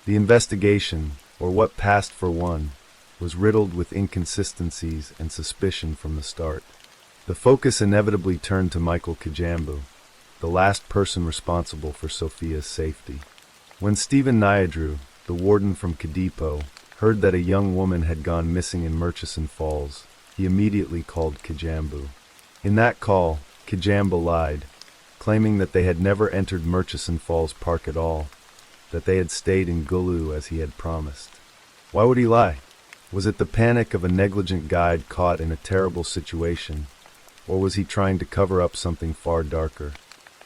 The investigation, or what passed for one, was riddled with inconsistencies and suspicion from the start. The focus inevitably turned to Michael Kijambu, the last person responsible for Sophia's safety. When Stephen Nyadru, the warden from Kadipo, heard that a young woman had gone missing in Murchison Falls, he immediately called Kijambu. In that call, Kijambu lied, claiming that they had never entered Murchison Falls Park at all, that they had stayed in Gulu as he had promised. Why would he lie? Was it the panic of a negligent guide caught in a terrible situation, or was he trying to cover up something far darker?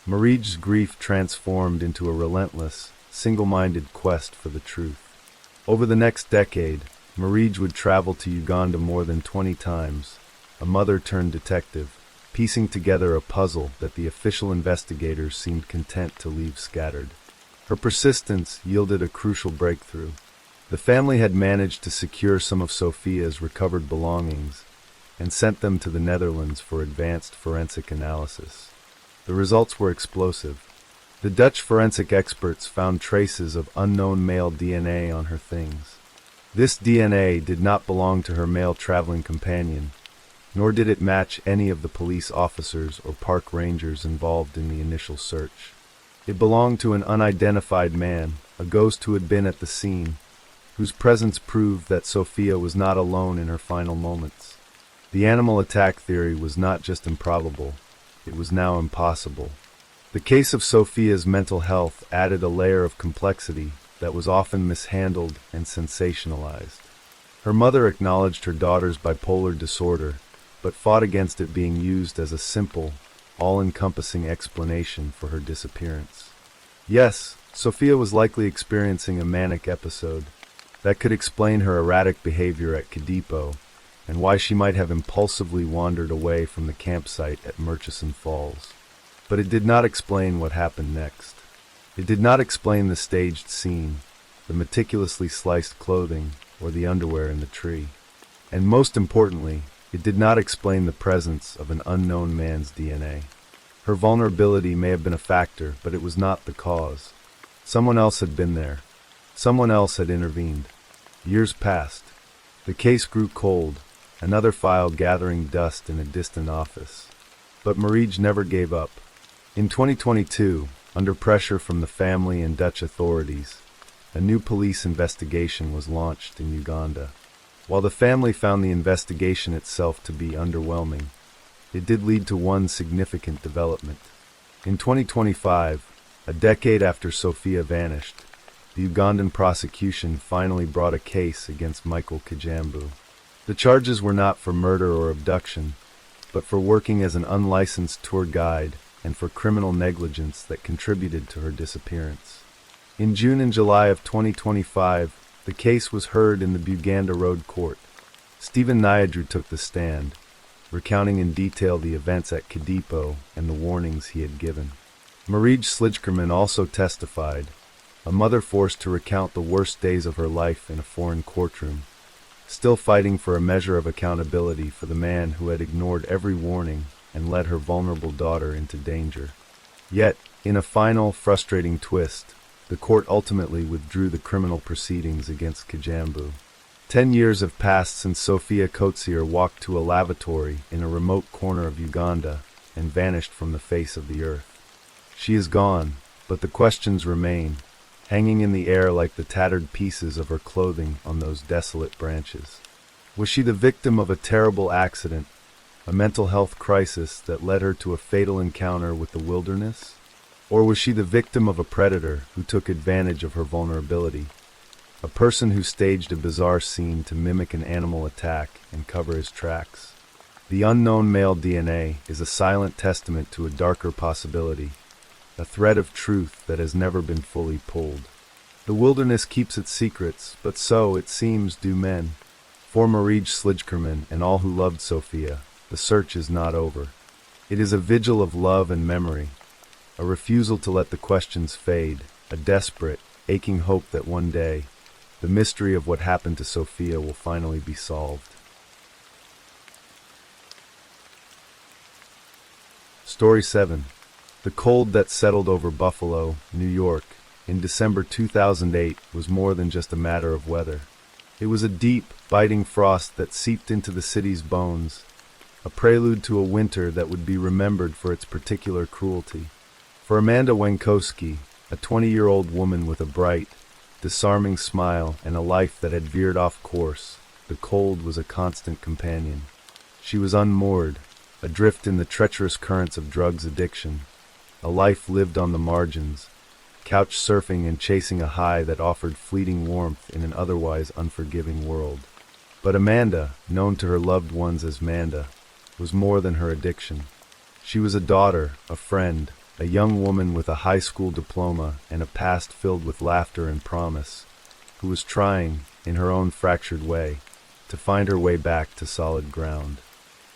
Marij's grief transformed into a relentless, single-minded quest for the truth. Over the next decade, Marij would travel to Uganda more than 20 times, a mother-turned-detective, piecing together a puzzle that the official investigators seemed content to leave scattered. Her persistence yielded a crucial breakthrough. The family had managed to secure some of Sophia's recovered belongings, and sent them to the Netherlands for advanced forensic analysis. The results were explosive. The Dutch forensic experts found traces of unknown male DNA on her things. This DNA did not belong to her male traveling companion, nor did it match any of the police officers or park rangers involved in the initial search. It belonged to an unidentified man, a ghost who had been at the scene, whose presence proved that Sophia was not alone in her final moments. The animal attack theory was not just improbable, it was now impossible. The case of Sophia's mental health added a layer of complexity that was often mishandled and sensationalized. Her mother acknowledged her daughter's bipolar disorder, but fought against it being used as a simple, all-encompassing explanation for her disappearance. Yes, Sophia was likely experiencing a manic episode. That could explain her erratic behavior at Kadipo, and why she might have impulsively wandered away from the campsite at Murchison Falls. But it did not explain what happened next. It did not explain the staged scene, the meticulously sliced clothing, or the underwear in the tree. And most importantly, it did not explain the presence of an unknown man's DNA. Her vulnerability may have been a factor, but it was not the cause. Someone else had been there. Someone else had intervened. Years passed. The case grew cold, another file gathering dust in a distant office. But Marij never gave up. In 2022, under pressure from the family and Dutch authorities, a new police investigation was launched in Uganda. While the family found the investigation itself to be underwhelming, it did lead to one significant development. In 2025, a decade after Sophia vanished, the Ugandan prosecution finally brought a case against Michael Kajambu. The charges were not for murder or abduction, but for working as an unlicensed tour guide and for criminal negligence that contributed to her disappearance. In June and July of 2025, the case was heard in the Buganda Road Court. Stephen Nyadru took the stand, recounting in detail the events at Kadipo and the warnings he had given. Marij Slijkerman also testified, a mother forced to recount the worst days of her life in a foreign courtroom, still fighting for a measure of accountability for the man who had ignored every warning and led her vulnerable daughter into danger. Yet, in a final, frustrating twist, the court ultimately withdrew the criminal proceedings against Kajambu. 10 years have passed since Sophia Coetzee walked to a lavatory in a remote corner of Uganda and vanished from the face of the earth. She is gone, but the questions remain, hanging in the air like the tattered pieces of her clothing on those desolate branches. Was she the victim of a terrible accident, a mental health crisis that led her to a fatal encounter with the wilderness? Or was she the victim of a predator who took advantage of her vulnerability, a person who staged a bizarre scene to mimic an animal attack and cover his tracks? The unknown male DNA is a silent testament to a darker possibility, a thread of truth that has never been fully pulled. The wilderness keeps its secrets, but so, it seems, do men. For Marij Slijkerman and all who loved Sophia, the search is not over. It is a vigil of love and memory, a refusal to let the questions fade, a desperate, aching hope that one day, the mystery of what happened to Sophia will finally be solved. Story 7. The cold that settled over Buffalo, New York, in December 2008 was more than just a matter of weather. It was a deep, biting frost that seeped into the city's bones, a prelude to a winter that would be remembered for its particular cruelty. For Amanda Wenkowski, a 20-year-old woman with a bright, disarming smile and a life that had veered off course, the cold was a constant companion. She was unmoored, adrift in the treacherous currents of drugs addiction, a life lived on the margins, couch surfing and chasing a high that offered fleeting warmth in an otherwise unforgiving world. But Amanda, known to her loved ones as Manda, was more than her addiction. She was a daughter, a friend, a young woman with a high school diploma and a past filled with laughter and promise, who was trying, in her own fractured way, to find her way back to solid ground.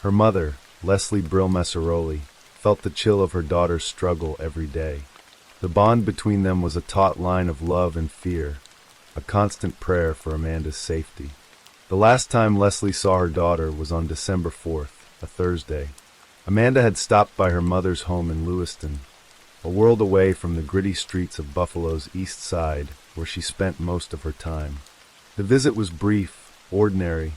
Her mother, Leslie Brill-Messeroli, felt the chill of her daughter's struggle every day. The bond between them was a taut line of love and fear, a constant prayer for Amanda's safety. The last time Leslie saw her daughter was on December 4th, a Thursday. Amanda had stopped by her mother's home in Lewiston, a world away from the gritty streets of Buffalo's east side, where she spent most of her time. The visit was brief, ordinary,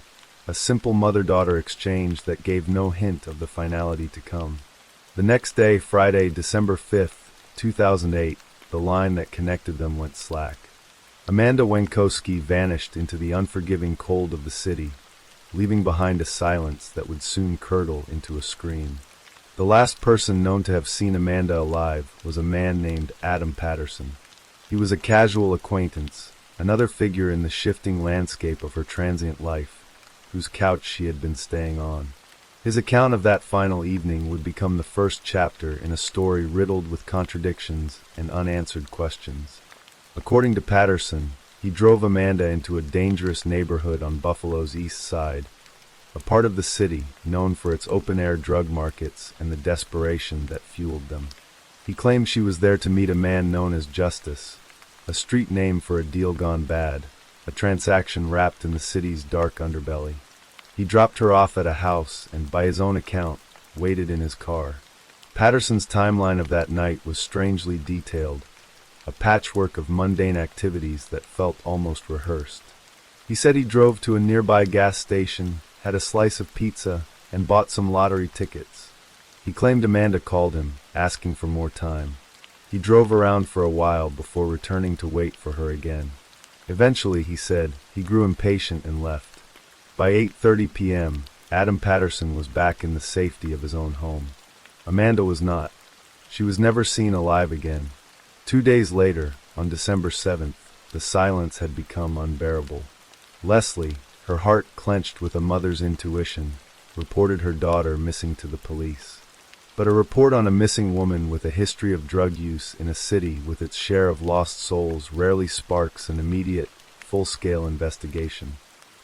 a simple mother-daughter exchange that gave no hint of the finality to come. The next day, Friday, December 5th, 2008, the line that connected them went slack. Amanda Wenkowski vanished into the unforgiving cold of the city, leaving behind a silence that would soon curdle into a scream. The last person known to have seen Amanda alive was a man named Adam Patterson. He was a casual acquaintance, another figure in the shifting landscape of her transient life, whose couch she had been staying on. His account of that final evening would become the first chapter in a story riddled with contradictions and unanswered questions. According to Patterson, he drove Amanda into a dangerous neighborhood on Buffalo's east side, a part of the city known for its open-air drug markets and the desperation that fueled them. He claimed she was there to meet a man known as Justice, a street name for a deal gone bad, a transaction wrapped in the city's dark underbelly. He dropped her off at a house and, by his own account, waited in his car. Patterson's timeline of that night was strangely detailed, a patchwork of mundane activities that felt almost rehearsed. He said he drove to a nearby gas station, had a slice of pizza, and bought some lottery tickets. He claimed Amanda called him, asking for more time. He drove around for a while before returning to wait for her again. Eventually, he said, he grew impatient and left. By 8:30 p.m., Adam Patterson was back in the safety of his own home. Amanda was not. She was never seen alive again. 2 days later, on December 7th, the silence had become unbearable. Leslie, her heart clenched with a mother's intuition, reported her daughter missing to the police. But a report on a missing woman with a history of drug use in a city with its share of lost souls rarely sparks an immediate, full-scale investigation.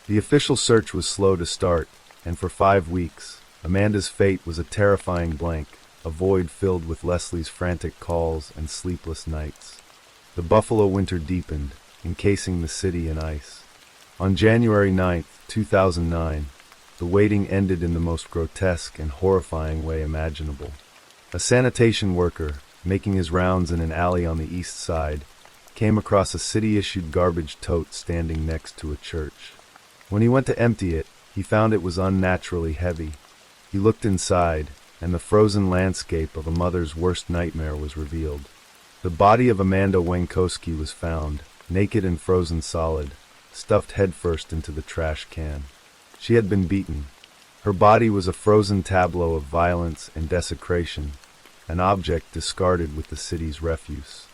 The official search was slow to start, and for 5 weeks, Amanda's fate was a terrifying blank, a void filled with Leslie's frantic calls and sleepless nights. The Buffalo winter deepened, encasing the city in ice. On January 9, 2009, the waiting ended in the most grotesque and horrifying way imaginable. A sanitation worker, making his rounds in an alley on the east side, came across a city-issued garbage tote standing next to a church. When he went to empty it, he found it was unnaturally heavy. He looked inside, and the frozen landscape of a mother's worst nightmare was revealed. The body of Amanda Wenkowski was found, naked and frozen solid, stuffed headfirst into the trash can. She had been beaten. Her body was a frozen tableau of violence and desecration, an object discarded with the city's refuse.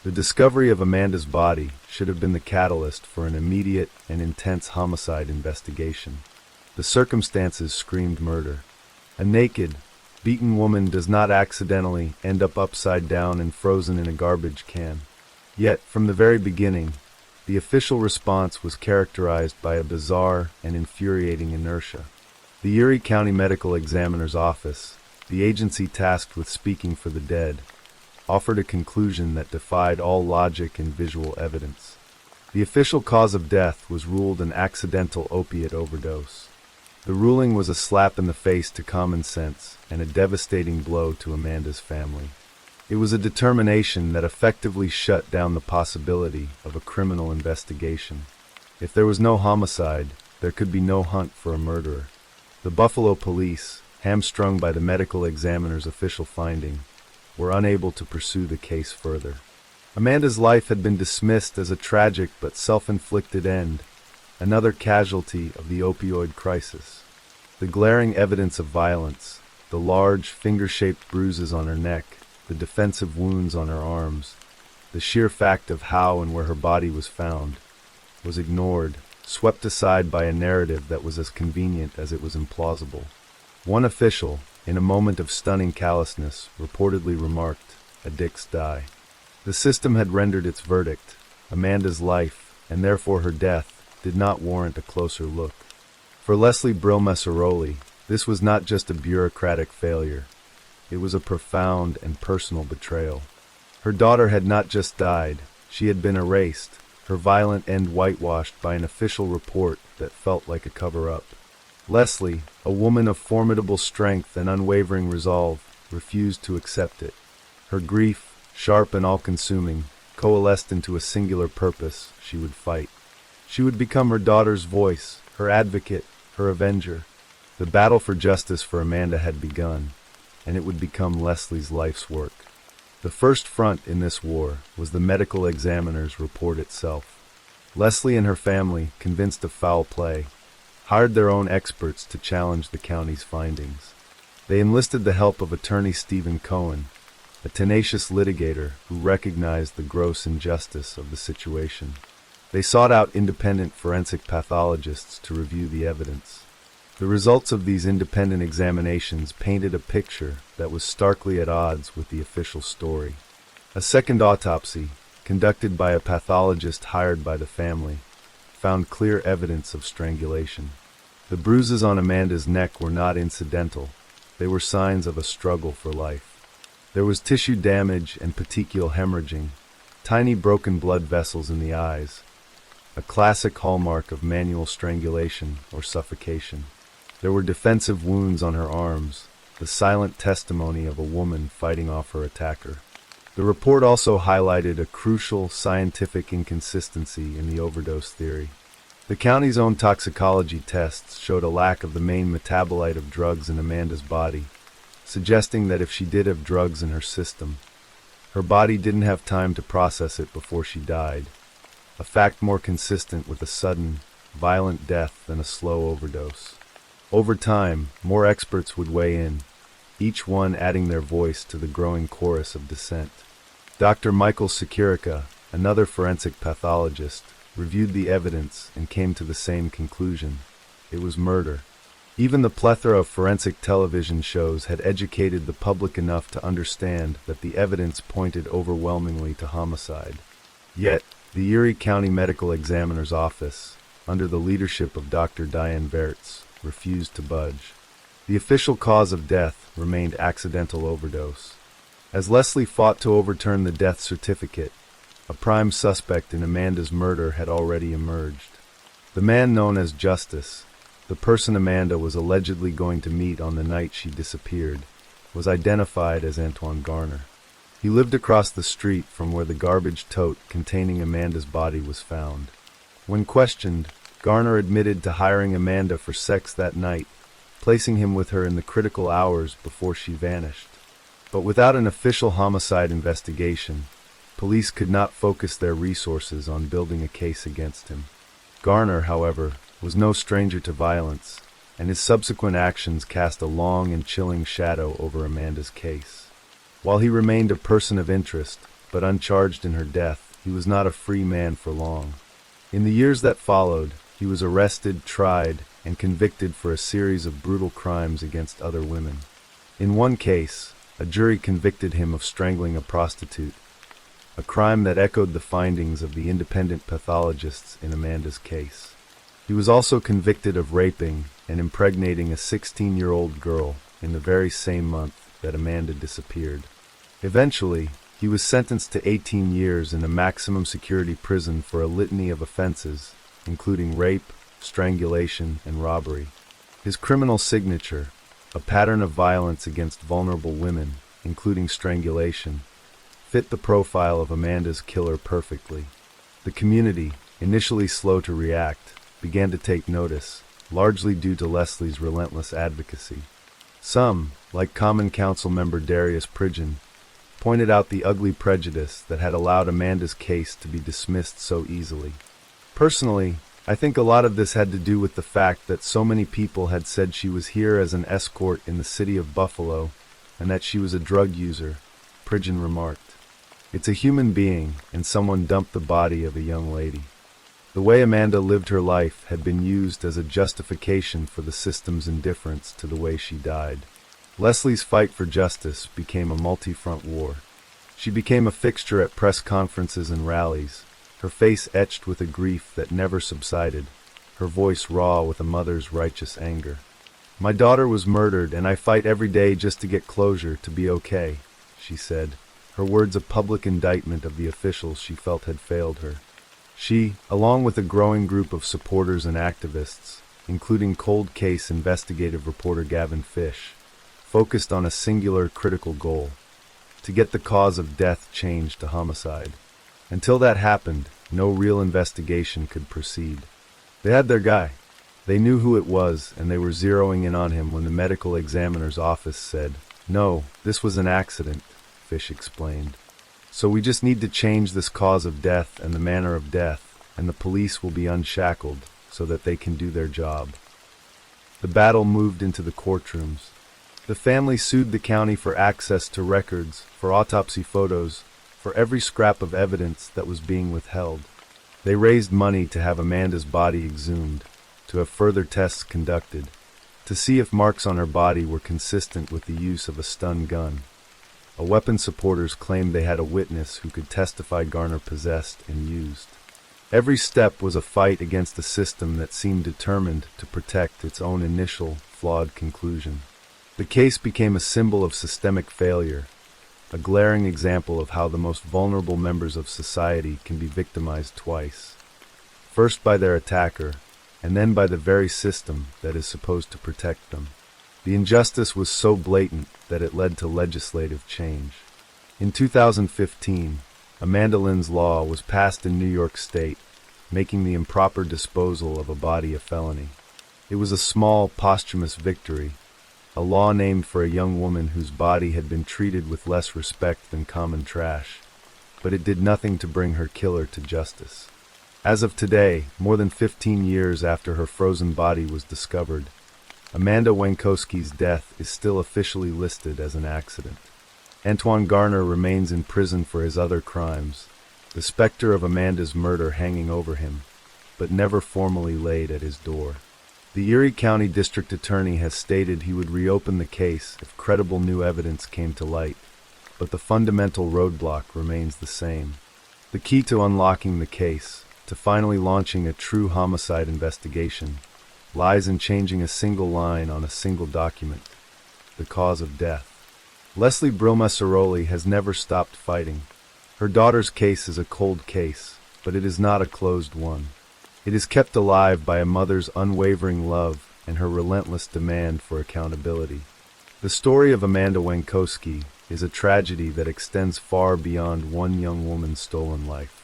The discovery of Amanda's body should have been the catalyst for an immediate and intense homicide investigation. The circumstances screamed murder. A naked, beaten woman does not accidentally end up upside down and frozen in a garbage can. Yet, from the very beginning, the official response was characterized by a bizarre and infuriating inertia. The Erie County Medical Examiner's Office, the agency tasked with speaking for the dead, offered a conclusion that defied all logic and visual evidence. The official cause of death was ruled an accidental opiate overdose. The ruling was a slap in the face to common sense and a devastating blow to Amanda's family. It was a determination that effectively shut down the possibility of a criminal investigation. If there was no homicide, there could be no hunt for a murderer. The Buffalo police, hamstrung by the medical examiner's official finding, were unable to pursue the case further. Amanda's life had been dismissed as a tragic but self-inflicted end, another casualty of the opioid crisis. The glaring evidence of violence, the large, finger-shaped bruises on her neck, the defensive wounds on her arms, the sheer fact of how and where her body was found, was ignored, swept aside by a narrative that was as convenient as it was implausible. One official, in a moment of stunning callousness, reportedly remarked, "A dick's die." The system had rendered its verdict. Amanda's life, and therefore her death, did not warrant a closer look. For Leslie Brill-Messeroli, this was not just a bureaucratic failure. It was a profound and personal betrayal. Her daughter had not just died, she had been erased, her violent end whitewashed by an official report that felt like a cover-up. Leslie, a woman of formidable strength and unwavering resolve, refused to accept it. Her grief, sharp and all-consuming, coalesced into a singular purpose: she would fight. She would become her daughter's voice, her advocate, her avenger. The battle for justice for Amanda had begun, and it would become Leslie's life's work. The first front in this war was the medical examiner's report itself. Leslie and her family, convinced of foul play, hired their own experts to challenge the county's findings. They enlisted the help of attorney Stephen Cohen, a tenacious litigator who recognized the gross injustice of the situation. They sought out independent forensic pathologists to review the evidence. The results of these independent examinations painted a picture that was starkly at odds with the official story. A second autopsy, conducted by a pathologist hired by the family, found clear evidence of strangulation. The bruises on Amanda's neck were not incidental. They were signs of a struggle for life. There was tissue damage and petechial hemorrhaging, tiny broken blood vessels in the eyes, a classic hallmark of manual strangulation or suffocation. There were defensive wounds on her arms, the silent testimony of a woman fighting off her attacker. The report also highlighted a crucial scientific inconsistency in the overdose theory. The county's own toxicology tests showed a lack of the main metabolite of drugs in Amanda's body, suggesting that if she did have drugs in her system, her body didn't have time to process it before she died, a fact more consistent with a sudden, violent death than a slow overdose. Over time, more experts would weigh in, each one adding their voice to the growing chorus of dissent. Dr. Michael Securica, another forensic pathologist, reviewed the evidence and came to the same conclusion: it was murder. Even the plethora of forensic television shows had educated the public enough to understand that the evidence pointed overwhelmingly to homicide. Yet, the Erie County Medical Examiner's Office, under the leadership of Dr. Diane Verts, refused to budge. The official cause of death remained accidental overdose. As Leslie fought to overturn the death certificate, a prime suspect in Amanda's murder had already emerged. The man known as Justice, the person Amanda was allegedly going to meet on the night she disappeared, was identified as Antoine Garner. He lived across the street from where the garbage tote containing Amanda's body was found. When questioned, Garner admitted to hiring Amanda for sex that night, placing him with her in the critical hours before she vanished. But without an official homicide investigation, police could not focus their resources on building a case against him. Garner, however, was no stranger to violence, and his subsequent actions cast a long and chilling shadow over Amanda's case. While he remained a person of interest, but uncharged in her death, he was not a free man for long. In the years that followed, he was arrested, tried, and convicted for a series of brutal crimes against other women. In one case, a jury convicted him of strangling a prostitute, a crime that echoed the findings of the independent pathologists in Amanda's case. He was also convicted of raping and impregnating a 16-year-old girl in the very same month that Amanda disappeared. Eventually, he was sentenced to 18 years in a maximum security prison for a litany of offenses, including rape, strangulation, and robbery. His criminal signature, a pattern of violence against vulnerable women, including strangulation, fit the profile of Amanda's killer perfectly. The community, initially slow to react, began to take notice, largely due to Leslie's relentless advocacy. Some, like Common Council member Darius Pridgeon, pointed out the ugly prejudice that had allowed Amanda's case to be dismissed so easily. Personally, I think a lot of this had to do with the fact that so many people had said she was here as an escort in the city of Buffalo and that she was a drug user, Pridgeon remarked. It's a human being, and someone dumped the body of a young lady. The way Amanda lived her life had been used as a justification for the system's indifference to the way she died. Leslie's fight for justice became a multi-front war. She became a fixture at press conferences and rallies, her face etched with a grief that never subsided, her voice raw with a mother's righteous anger. "My daughter was murdered, and I fight every day just to get closure, to be okay," she said, her words a public indictment of the officials she felt had failed her. She, along with a growing group of supporters and activists, including cold case investigative reporter Gavin Fish, focused on a singular critical goal: to get the cause of death changed to homicide. Until that happened, no real investigation could proceed. They had their guy. They knew who it was, and they were zeroing in on him when the medical examiner's office said, "No, this was an accident," Fish explained. "So we just need to change this cause of death and the manner of death, and the police will be unshackled so that they can do their job." The battle moved into the courtrooms. The family sued the county for access to records, for autopsy photos, for every scrap of evidence that was being withheld. They raised money to have Amanda's body exhumed, to have further tests conducted, to see if marks on her body were consistent with the use of a stun gun. A weapon supporters claimed they had a witness who could testify Garner possessed and used. Every step was a fight against a system that seemed determined to protect its own initial, flawed conclusion. The case became a symbol of systemic failure, a glaring example of how the most vulnerable members of society can be victimized twice. First by their attacker, and then by the very system that is supposed to protect them. The injustice was so blatant that it led to legislative change. In 2015, Amanda Lynn's law was passed in New York State, making the improper disposal of a body a felony. It was a small, posthumous victory, a law named for a young woman whose body had been treated with less respect than common trash, but it did nothing to bring her killer to justice. As of today, more than 15 years after her frozen body was discovered, Amanda Wankowski's death is still officially listed as an accident. Antoine Garner remains in prison for his other crimes, the specter of Amanda's murder hanging over him, but never formally laid at his door. The Erie County District Attorney has stated he would reopen the case if credible new evidence came to light, but the fundamental roadblock remains the same. The key to unlocking the case, to finally launching a true homicide investigation, lies in changing a single line on a single document: the cause of death. Leslie Brilma-Ceroli has never stopped fighting. Her daughter's case is a cold case, but it is not a closed one. It is kept alive by a mother's unwavering love and her relentless demand for accountability. The story of Amanda Wankowski is a tragedy that extends far beyond one young woman's stolen life.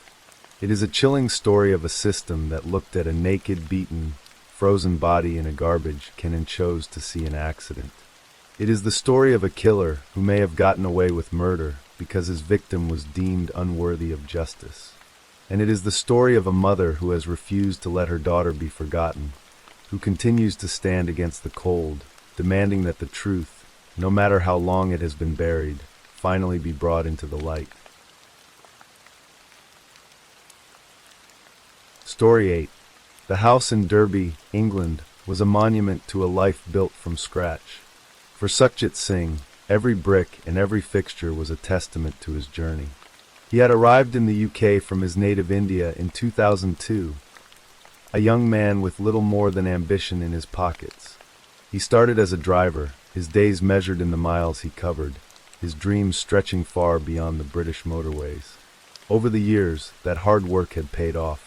It is a chilling story of a system that looked at a naked, beaten, frozen body in a garbage can and chose to see an accident. It is the story of a killer who may have gotten away with murder because his victim was deemed unworthy of justice. And it is the story of a mother who has refused to let her daughter be forgotten, who continues to stand against the cold, demanding that the truth, no matter how long it has been buried, finally be brought into the light. Story 8. The house in Derby, England, was a monument to a life built from scratch. For Sukhjit Singh, every brick and every fixture was a testament to his journey. He had arrived in the UK from his native India in 2002, a young man with little more than ambition in his pockets. He started as a driver, his days measured in the miles he covered, his dreams stretching far beyond the British motorways. Over the years, that hard work had paid off.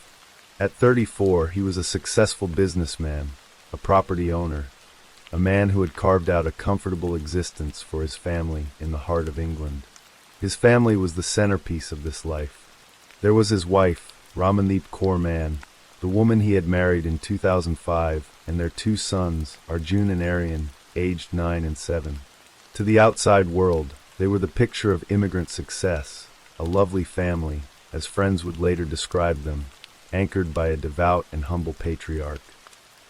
At 34, he was a successful businessman, a property owner, a man who had carved out a comfortable existence for his family in the heart of England. His family was the centerpiece of this life. There was his wife, Ramandeep Kaur Mann, the woman he had married in 2005, and their two sons, Arjun and Aryan, aged 9 and 7. To the outside world, they were the picture of immigrant success, a lovely family, as friends would later describe them, anchored by a devout and humble patriarch.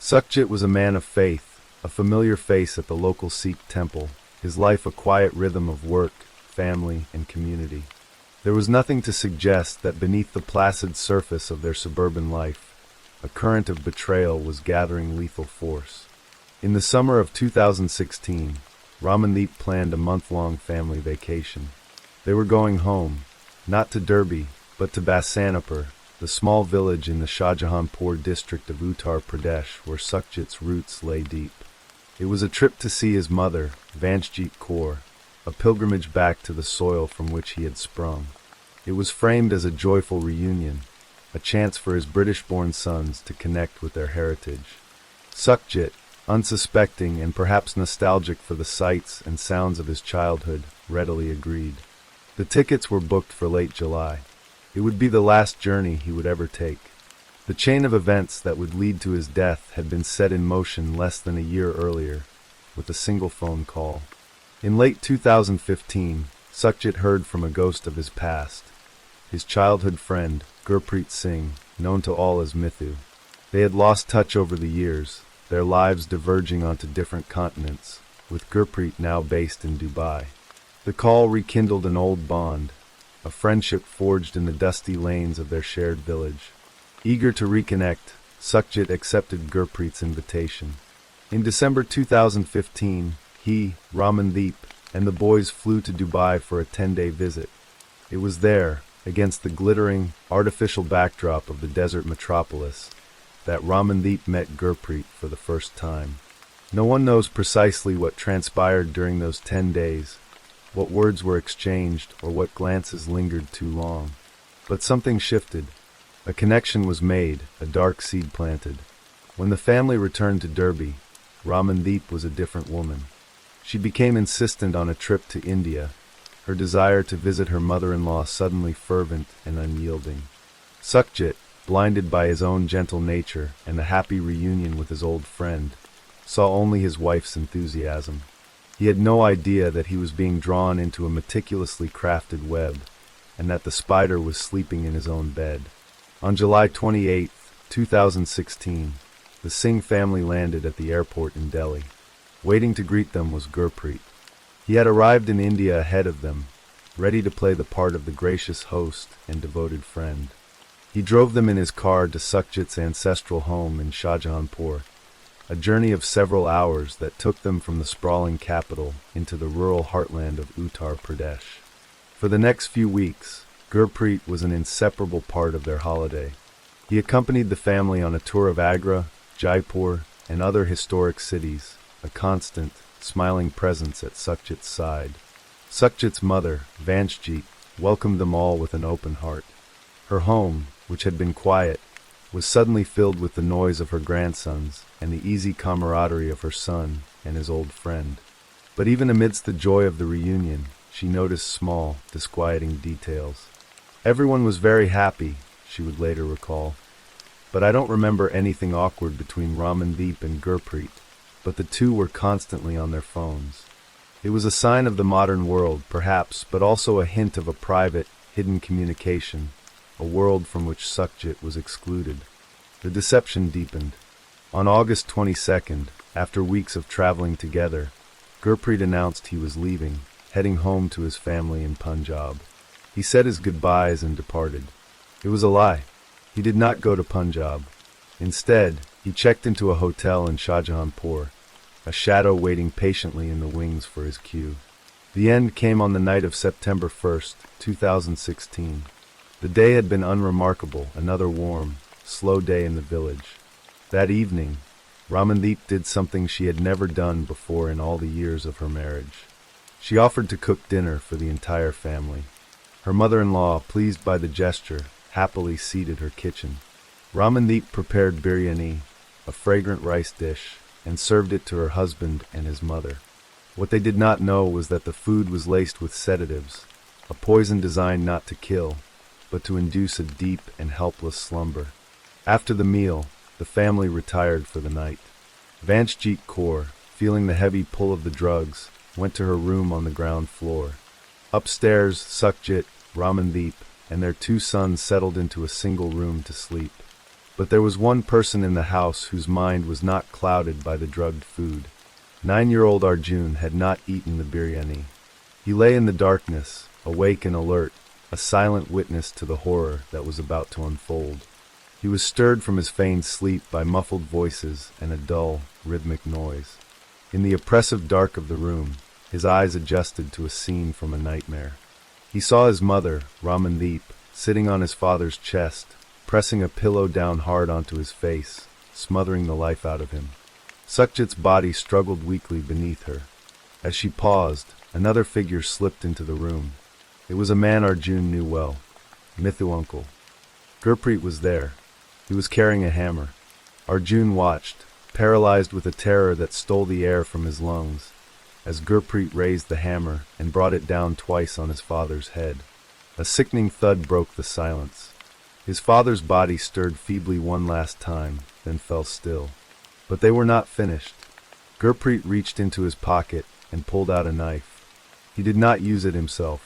Sukhjit was a man of faith, a familiar face at the local Sikh temple, his life a quiet rhythm of work, family, and community. There was nothing to suggest that beneath the placid surface of their suburban life, a current of betrayal was gathering lethal force. In the summer of 2016, Ramandeep planned a month-long family vacation. They were going home, not to Derby, but to Basanapur, the small village in the Shahjahanpur district of Uttar Pradesh where Sukhjit's roots lay deep. It was a trip to see his mother, Vanshjit Kaur, a pilgrimage back to the soil from which he had sprung. It was framed as a joyful reunion, a chance for his British-born sons to connect with their heritage. Sukhjit, unsuspecting and perhaps nostalgic for the sights and sounds of his childhood, readily agreed. The tickets were booked for late July. It would be the last journey he would ever take. The chain of events that would lead to his death had been set in motion less than a year earlier, with a single phone call. In late 2015, Sukhjit heard from a ghost of his past, his childhood friend, Gurpreet Singh, known to all as Mithu. They had lost touch over the years, their lives diverging onto different continents, with Gurpreet now based in Dubai. The call rekindled an old bond, a friendship forged in the dusty lanes of their shared village. Eager to reconnect, Sukhjit accepted Gurpreet's invitation. In December 2015, he, Ramandeep, and the boys flew to Dubai for a 10-day visit. It was there, against the glittering, artificial backdrop of the desert metropolis, that Ramandeep met Gurpreet for the first time. No one knows precisely what transpired during those 10 days, what words were exchanged, or what glances lingered too long. But something shifted. A connection was made, a dark seed planted. When the family returned to Derby, Ramandeep was a different woman. She became insistent on a trip to India, her desire to visit her mother-in-law suddenly fervent and unyielding. Sukhjit, blinded by his own gentle nature and the happy reunion with his old friend, saw only his wife's enthusiasm. He had no idea that he was being drawn into a meticulously crafted web, and that the spider was sleeping in his own bed. On July 28, 2016, the Singh family landed at the airport in Delhi. Waiting to greet them was Gurpreet. He had arrived in India ahead of them, ready to play the part of the gracious host and devoted friend. He drove them in his car to Sukhjit's ancestral home in Shahjahanpur, a journey of several hours that took them from the sprawling capital into the rural heartland of Uttar Pradesh. For the next few weeks, Gurpreet was an inseparable part of their holiday. He accompanied the family on a tour of Agra, Jaipur, and other historic cities, a constant, smiling presence at Sukhjit's side. Sukhjit's mother, Vanshjit, welcomed them all with an open heart. Her home, which had been quiet, was suddenly filled with the noise of her grandsons and the easy camaraderie of her son and his old friend. But even amidst the joy of the reunion, she noticed small, disquieting details. Everyone was very happy, she would later recall, but I don't remember anything awkward between Ramandeep and Gurpreet, but the two were constantly on their phones. It was a sign of the modern world, perhaps, but also a hint of a private, hidden communication, a world from which Sukhjit was excluded. The deception deepened. On August 22nd, after weeks of traveling together, Gurpreet announced he was leaving, heading home to his family in Punjab. He said his goodbyes and departed. It was a lie. He did not go to Punjab. Instead, he checked into a hotel in Shahjahanpur, a shadow waiting patiently in the wings for his cue. The end came on the night of September 1st, 2016. The day had been unremarkable, another warm, slow day in the village. That evening, Ramandeep did something she had never done before in all the years of her marriage. She offered to cook dinner for the entire family. Her mother-in-law, pleased by the gesture, happily seated her kitchen. Ramandeep prepared biryani, a fragrant rice dish, and served it to her husband and his mother. What they did not know was that the food was laced with sedatives, a poison designed not to kill, but to induce a deep and helpless slumber. After the meal, the family retired for the night. Vanshjit Kaur, feeling the heavy pull of the drugs, went to her room on the ground floor. Upstairs, Sukhjit, Ramandeep, and their two sons settled into a single room to sleep. But there was one person in the house whose mind was not clouded by the drugged food. 9-year-old Arjun had not eaten the biryani. He lay in the darkness, awake and alert, a silent witness to the horror that was about to unfold. He was stirred from his feigned sleep by muffled voices and a dull, rhythmic noise. In the oppressive dark of the room, his eyes adjusted to a scene from a nightmare. He saw his mother, Ramandeep, sitting on his father's chest, pressing a pillow down hard onto his face, smothering the life out of him. Sukhjit's body struggled weakly beneath her. As she paused, another figure slipped into the room. It was a man Arjun knew well, Mithu uncle. Gurpreet was there. He was carrying a hammer. Arjun watched, paralyzed with a terror that stole the air from his lungs, as Gurpreet raised the hammer and brought it down twice on his father's head. A sickening thud broke the silence. His father's body stirred feebly one last time, then fell still. But they were not finished. Gurpreet reached into his pocket and pulled out a knife. He did not use it himself.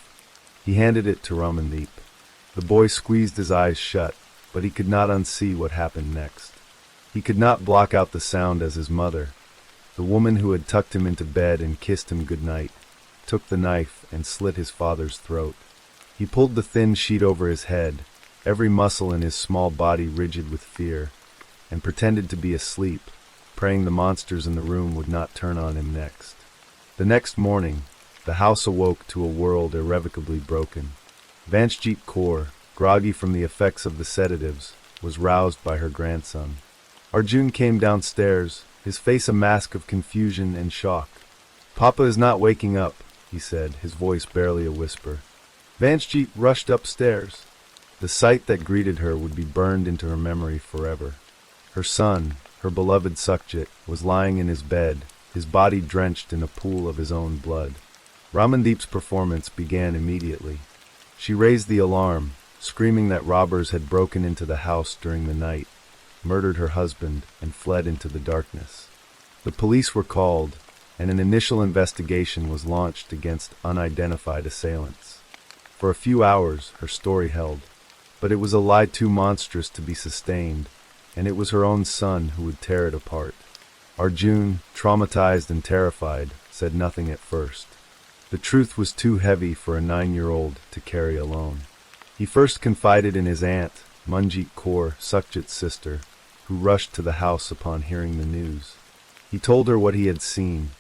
He handed it to Ramandeep. The boy squeezed his eyes shut, but he could not unsee what happened next. He could not block out the sound as his mother, the woman who had tucked him into bed and kissed him goodnight, took the knife and slit his father's throat. He pulled the thin sheet over his head, every muscle in his small body rigid with fear, and pretended to be asleep, praying the monsters in the room would not turn on him next. The next morning, the house awoke to a world irrevocably broken. Vanshjit Kaur, groggy from the effects of the sedatives, was roused by her grandson. Arjun came downstairs, his face a mask of confusion and shock. "Papa is not waking up," he said, his voice barely a whisper. Vanshjit rushed upstairs. The sight that greeted her would be burned into her memory forever. Her son, her beloved Sukhjit, was lying in his bed, his body drenched in a pool of his own blood. Ramandeep's performance began immediately. She raised the alarm, screaming that robbers had broken into the house during the night, murdered her husband, and fled into the darkness. The police were called, and an initial investigation was launched against unidentified assailants. For a few hours, her story held, but it was a lie too monstrous to be sustained, and it was her own son who would tear it apart. Arjun, traumatized and terrified, said nothing at first. The truth was too heavy for a 9-year-old to carry alone. He first confided in his aunt, Manjit Kaur, Sukhjit's sister, who rushed to the house upon hearing the news. He told her what he had seen,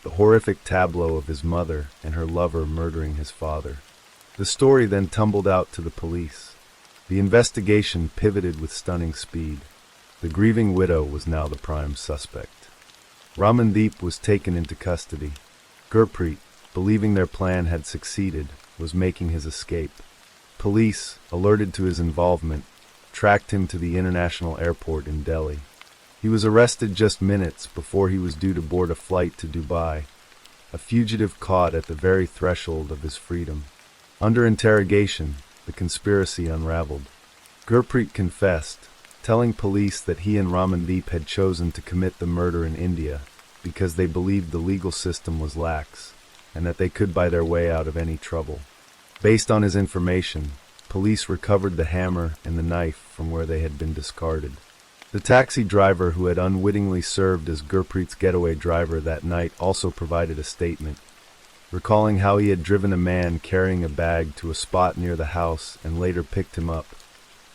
the horrific tableau of his mother and her lover murdering his father. The story then tumbled out to the police. The investigation pivoted with stunning speed. The grieving widow was now the prime suspect. Ramandeep was taken into custody. Gurpreet, believing their plan had succeeded, was making his escape. Police, alerted to his involvement, tracked him to the international airport in Delhi. He was arrested just minutes before he was due to board a flight to Dubai, a fugitive caught at the very threshold of his freedom. Under interrogation, the conspiracy unraveled. Gurpreet confessed, telling police that he and Ramandeep had chosen to commit the murder in India because they believed the legal system was lax and that they could buy their way out of any trouble. Based on his information, police recovered the hammer and the knife from where they had been discarded. The taxi driver who had unwittingly served as Gurpreet's getaway driver that night also provided a statement, recalling how he had driven a man carrying a bag to a spot near the house and later picked him up,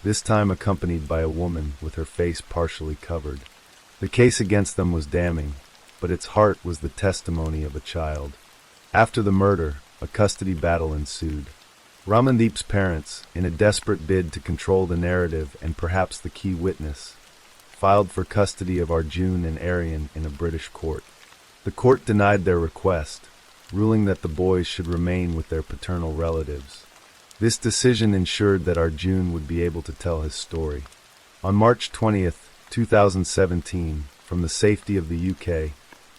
this time accompanied by a woman with her face partially covered. The case against them was damning, but its heart was the testimony of a child. After the murder, a custody battle ensued. Ramandeep's parents, in a desperate bid to control the narrative and perhaps the key witness, filed for custody of Arjun and Aryan in a British court. The court denied their request, ruling that the boys should remain with their paternal relatives. This decision ensured that Arjun would be able to tell his story. On March 20th, 2017, from the safety of the UK,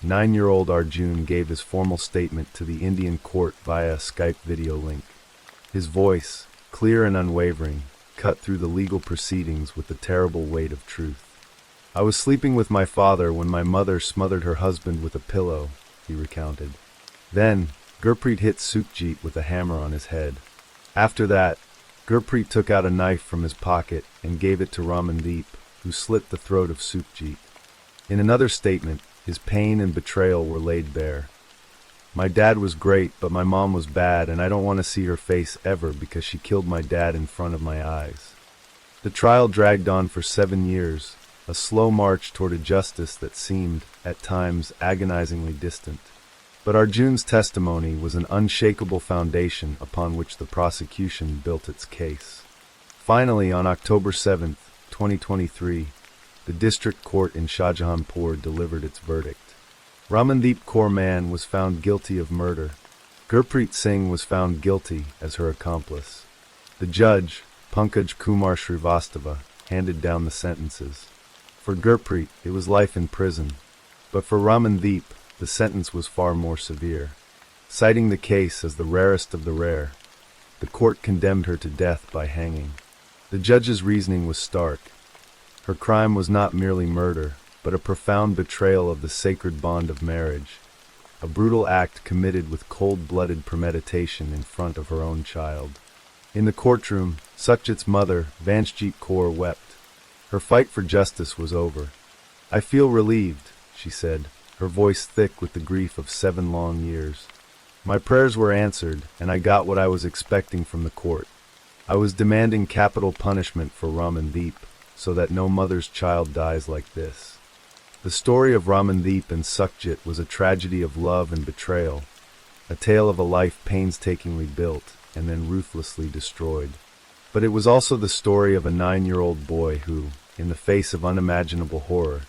9-year-old Arjun gave his formal statement to the Indian court via a Skype video link. His voice, clear and unwavering, cut through the legal proceedings with the terrible weight of truth. "I was sleeping with my father when my mother smothered her husband with a pillow," he recounted. Then, Gurpreet hit Sukhjit with a hammer on his head. After that, Gurpreet took out a knife from his pocket and gave it to Ramandeep, who slit the throat of Sukhjit. In another statement, his pain and betrayal were laid bare. "My dad was great, but my mom was bad, and I don't want to see her face ever because she killed my dad in front of my eyes." The trial dragged on for 7 years, a slow march toward a justice that seemed, at times, agonizingly distant. But Arjun's testimony was an unshakable foundation upon which the prosecution built its case. Finally, on October 7, 2023, the district court in Shahjahanpur delivered its verdict. Ramandeep Kaur Man was found guilty of murder. Gurpreet Singh was found guilty as her accomplice. The judge, Pankaj Kumar Srivastava, handed down the sentences. For Gurpreet, it was life in prison, but for Ramandeep, the sentence was far more severe. Citing the case as the rarest of the rare, the court condemned her to death by hanging. The judge's reasoning was stark. Her crime was not merely murder, but a profound betrayal of the sacred bond of marriage, a brutal act committed with cold-blooded premeditation in front of her own child. In the courtroom, Sukhjit's mother, Vanshjit Kaur, wept. Her fight for justice was over. "I feel relieved," she said, her voice thick with the grief of 7 long years. "My prayers were answered, and I got what I was expecting from the court. I was demanding capital punishment for Ramandeep, so that no mother's child dies like this." The story of Ramandeep and Sukhjit was a tragedy of love and betrayal, a tale of a life painstakingly built and then ruthlessly destroyed. But it was also the story of a 9-year-old boy who, in the face of unimaginable horror,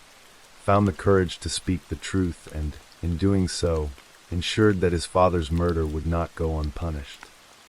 found the courage to speak the truth and, in doing so, ensured that his father's murder would not go unpunished.